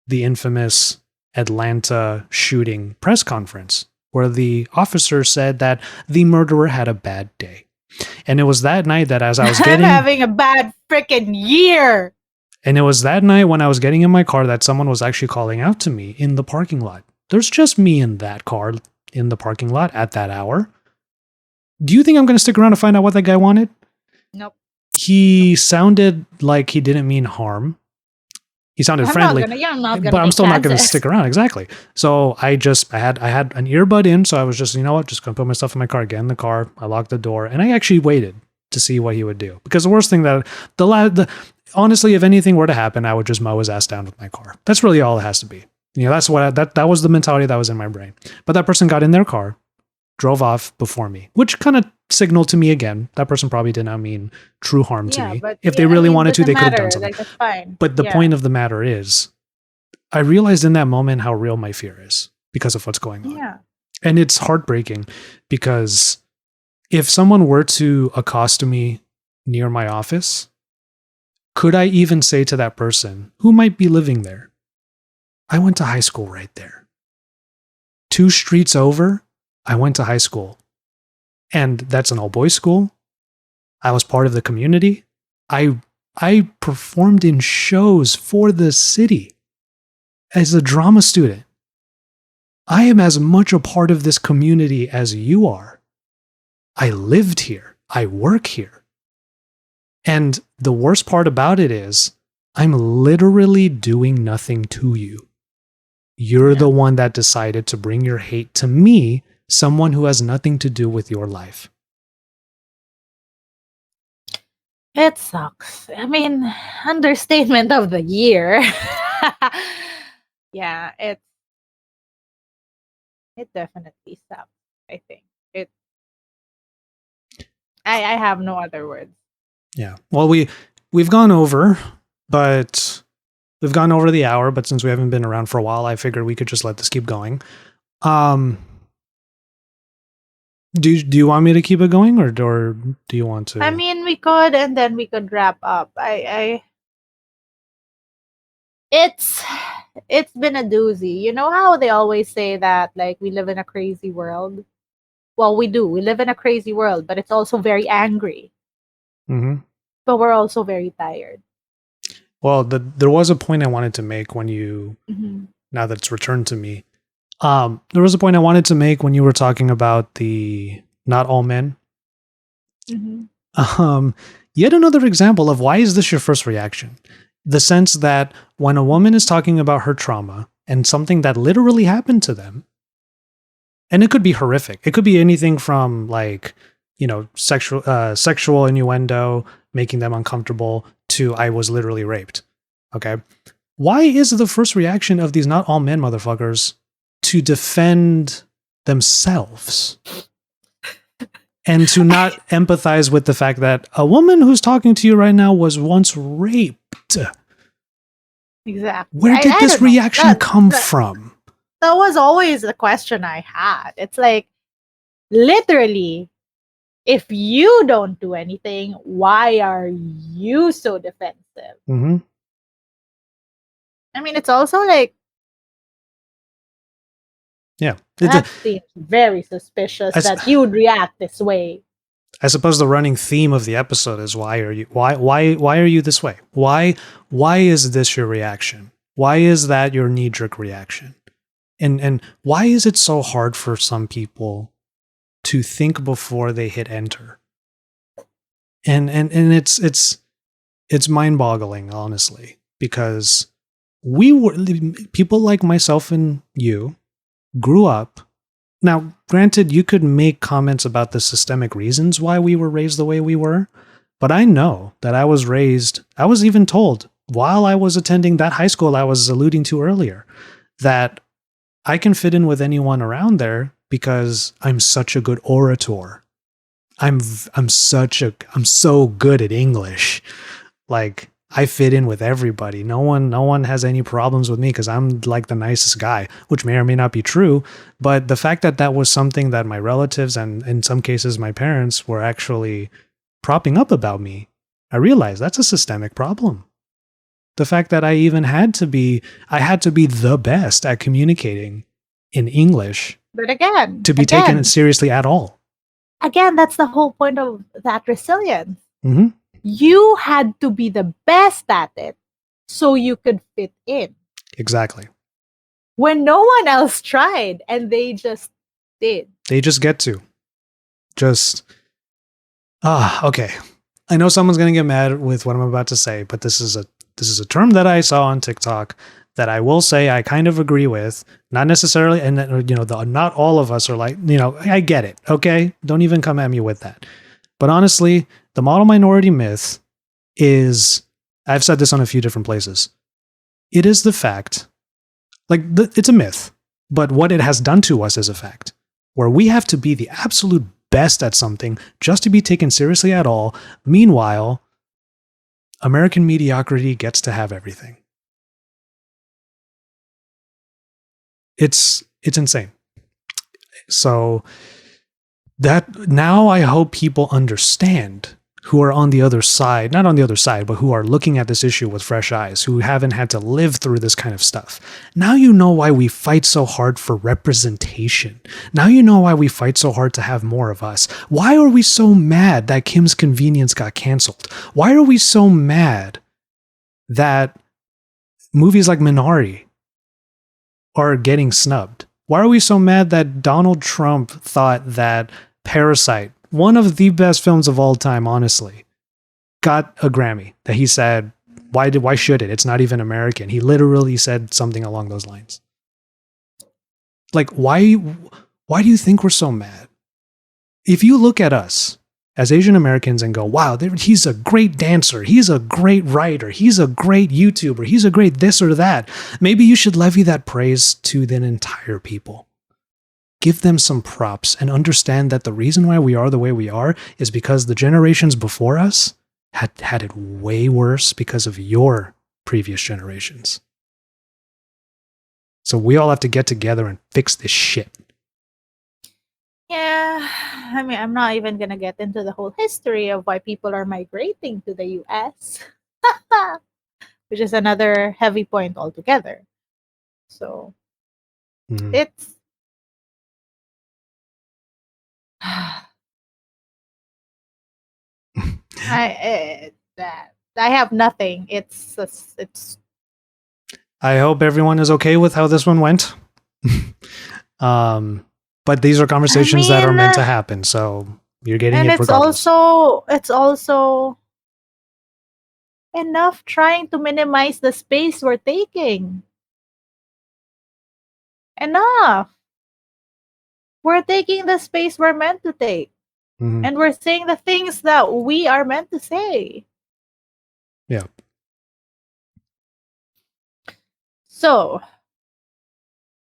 the infamous Atlanta shooting press conference where the officer said that the murderer had a bad day. And it was that night that as I was I'm getting having a bad freaking year. and it was that night when I was getting in my car that someone was actually calling out to me in the parking lot. There's just me in that car in the parking lot at that hour. Do you think I'm going to stick around to find out what that guy wanted? Nope. He sounded like he didn't mean harm. He sounded friendly, I'm not gonna but I'm take still not going to chances. stick around. Exactly. So I had an earbud in, so I was just, you know what, just going to put my stuff in my car, get in the car. I locked the door, and I actually waited to see what he would do. Because the worst thing that honestly, if anything were to happen, I would just mow his ass down with my car. That's really all it has to be. You know, that's what that was the mentality that was in my brain. But that person got in their car, drove off before me, which kind of signaled to me again that person probably did not mean true harm to me. But if they really wanted to, they could have done matter. something. Like, that's fine. But the point of the matter is, I realized in that moment how real my fear is because of what's going on. Yeah. And it's heartbreaking because if someone were to accost me near my office, could I even say to that person who might be living there, I went to high school right there. 2 streets over, I went to high school. And that's an all-boys school. I was part of the community. I performed in shows for the city as a drama student. I am as much a part of this community as you are. I lived here. I work here. And the worst part about it is, I'm literally doing nothing to you. You're the one that decided to bring your hate to me, someone who has nothing to do with your life. It sucks. I mean, understatement of the year. Yeah, it definitely sucks. I think I have no other words. Yeah. Well, we've gone over, but we've gone over the hour. But since we haven't been around for a while, I figured we could just let this keep going. Do you want me to keep it going, or do you want to? I mean, we could, and then we could wrap up. It's been a doozy. You know how they always say that, like, we live in a crazy world? Well, we do. We live in a crazy world, but it's also very angry. Mm-hmm. But we're also very tired. Well, there was a point I wanted to make when you, Mm-hmm. now that it's returned to me, there was a point I wanted to make when you were talking about the not all men. Mm-hmm. Yet another example of why is this your first reaction? The sense that when a woman is talking about her trauma and something that literally happened to them, and it could be horrific. It could be anything from, like, you know, sexual innuendo, making them uncomfortable, to I was literally raped. Okay. Why is the first reaction of these not all men motherfuckers to defend themselves and to not empathize with the fact that a woman who's talking to you right now was once raped? Exactly. Where did this reaction come from? That was always the question I had. It's like, literally, if you don't do anything, why are you so defensive? Mm-hmm. I mean, it's also like, yeah, that seems very suspicious that you would react this way. I suppose the running theme of the episode is why are you this way? Why is this your reaction? Why is that your knee-jerk reaction? And why is it so hard for some people to think before they hit enter? And it's mind-boggling, honestly, because people like myself and you grew up. Now, granted, you could make comments about the systemic reasons why we were raised the way we were, but I know that I was even told while I was attending that high school I was alluding to earlier, that I can fit in with anyone around there because I'm such a good orator. I'm so good at English. Like, I fit in with everybody. No one has any problems with me because I'm like the nicest guy, which may or may not be true. But the fact that that was something that my relatives and in some cases my parents were actually propping up about me, I realized that's a systemic problem. The fact that I had to be the best at communicating in English But again, to be taken seriously at all. Again, that's the whole point of that resilience. Mm-hmm. You had to be the best at it so you could fit in. Exactly. When no one else tried and they just did. They just get to. Okay. I know someone's going to get mad with what I'm about to say, but this is a term that I saw on TikTok that I will say I kind of agree with. Not necessarily, and not all of us are like, I get it. Okay, don't even come at me with that. But honestly, the model minority myth is, I've said this on a few different places. It is the fact, it's a myth, but what it has done to us is a fact, where we have to be the absolute best at something just to be taken seriously at all. Meanwhile, American mediocrity gets to have everything. It's insane. So that now I hope people understand, who are on the other side, not on the other side, but who are looking at this issue with fresh eyes, who haven't had to live through this kind of stuff. Now you know why we fight so hard for representation. Now you know why we fight so hard to have more of us. Why are we so mad that Kim's Convenience got canceled? Why are we so mad that movies like Minari are getting snubbed? Why are we so mad that Donald Trump thought that Parasite, one of the best films of all time, honestly, got a Grammy? That he said, why should it? It's not even American. He literally said something along those lines. Why do you think we're so mad? If you look at us as Asian Americans and go, wow, he's a great dancer, he's a great writer, he's a great YouTuber, he's a great this or that, maybe you should levy that praise to the entire people. Give them some props and understand that the reason why we are the way we are is because the generations before us had it way worse because of your previous generations. So we all have to get together and fix this shit. Yeah, I mean, I'm not even going to get into the whole history of why people are migrating to the US, which is another heavy point altogether. So it's I have nothing. It's I hope everyone is okay with how this one went. But these are conversations that are meant to happen, so you're getting it regardless. It's also enough trying to minimize the space we're taking. Enough. We're taking the space we're meant to take. Mm-hmm. And we're saying the things that we are meant to say. Yeah. So,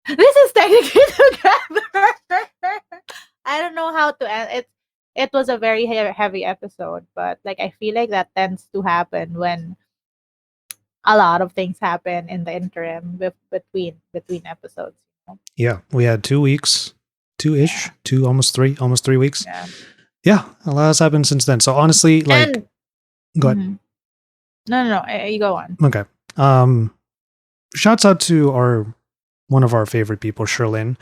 this is technically together. I don't know how to end it. It was a very heavy episode, but I feel like that tends to happen when a lot of things happen in the interim between episodes. Yeah, we had 2 weeks, almost 3 weeks. Yeah, a lot has happened since then. So honestly, go ahead. Mm-hmm. No, you go on. Okay. Shouts out to one of our favorite people, Sherlyn.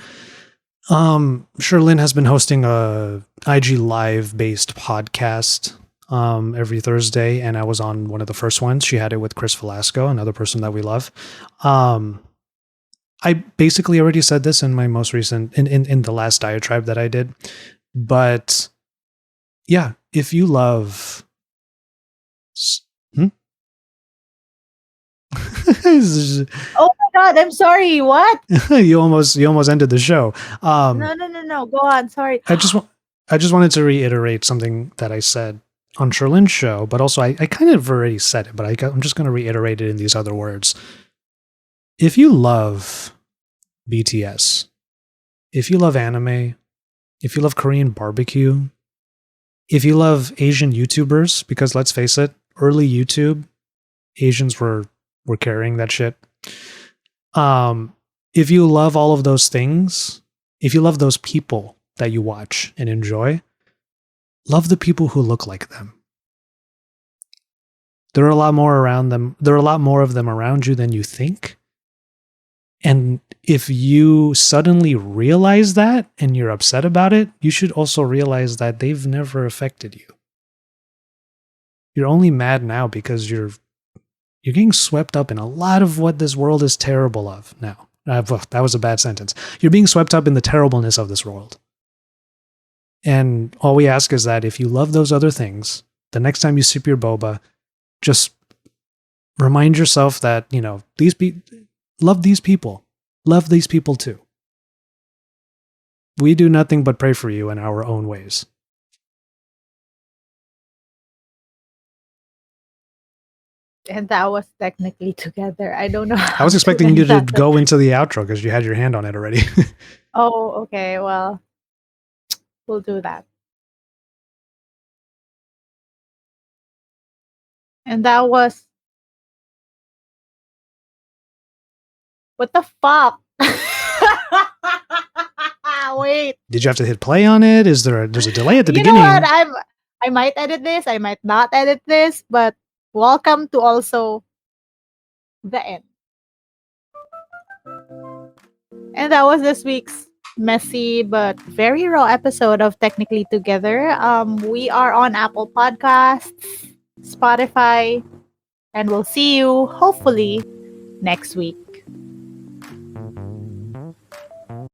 Sherlyn has been hosting a IG Live based podcast every Thursday, and I was on one of the first ones. She had it with Chris Velasco, another person that we love. I basically already said this in my most recent in the last diatribe that I did, but yeah, if you love oh my god, I'm sorry, what? you almost ended the show. No, go on, sorry. I just wanted to reiterate something that I said on Sherlyn's show, but also I kind of already said it, but I'm just going to reiterate it in these other words. If you love BTS, if you love anime, if you love Korean barbecue, if you love Asian YouTubers, because let's face it, early YouTube, Asians were carrying that shit. If you love all of those things, if you love those people that you watch and enjoy, love the people who look like them. There are a lot more around them. There are a lot more of them around you than you think. And if you suddenly realize that and you're upset about it, you should also realize that they've never affected you. You're only mad now because you're getting swept up in a lot of what this world is terrible of now. That was a bad sentence. You're being swept up in the terribleness of this world. And all we ask is that if you love those other things, the next time you sip your boba, just remind yourself that, love these people. Love these people too. We do nothing but pray for you in our own ways. And that was technically together. I don't know. I was expecting you to go into the outro because you had your hand on it already. Oh, okay. Well, we'll do that. And that was. What the fuck? Wait. Did you have to hit play on it? There's a delay at the beginning? You know what? I might edit this. I might not edit this. But welcome to also the end. And that was this week's messy but very raw episode of Technically Together. We are on Apple Podcasts, Spotify, and we'll see you hopefully next week.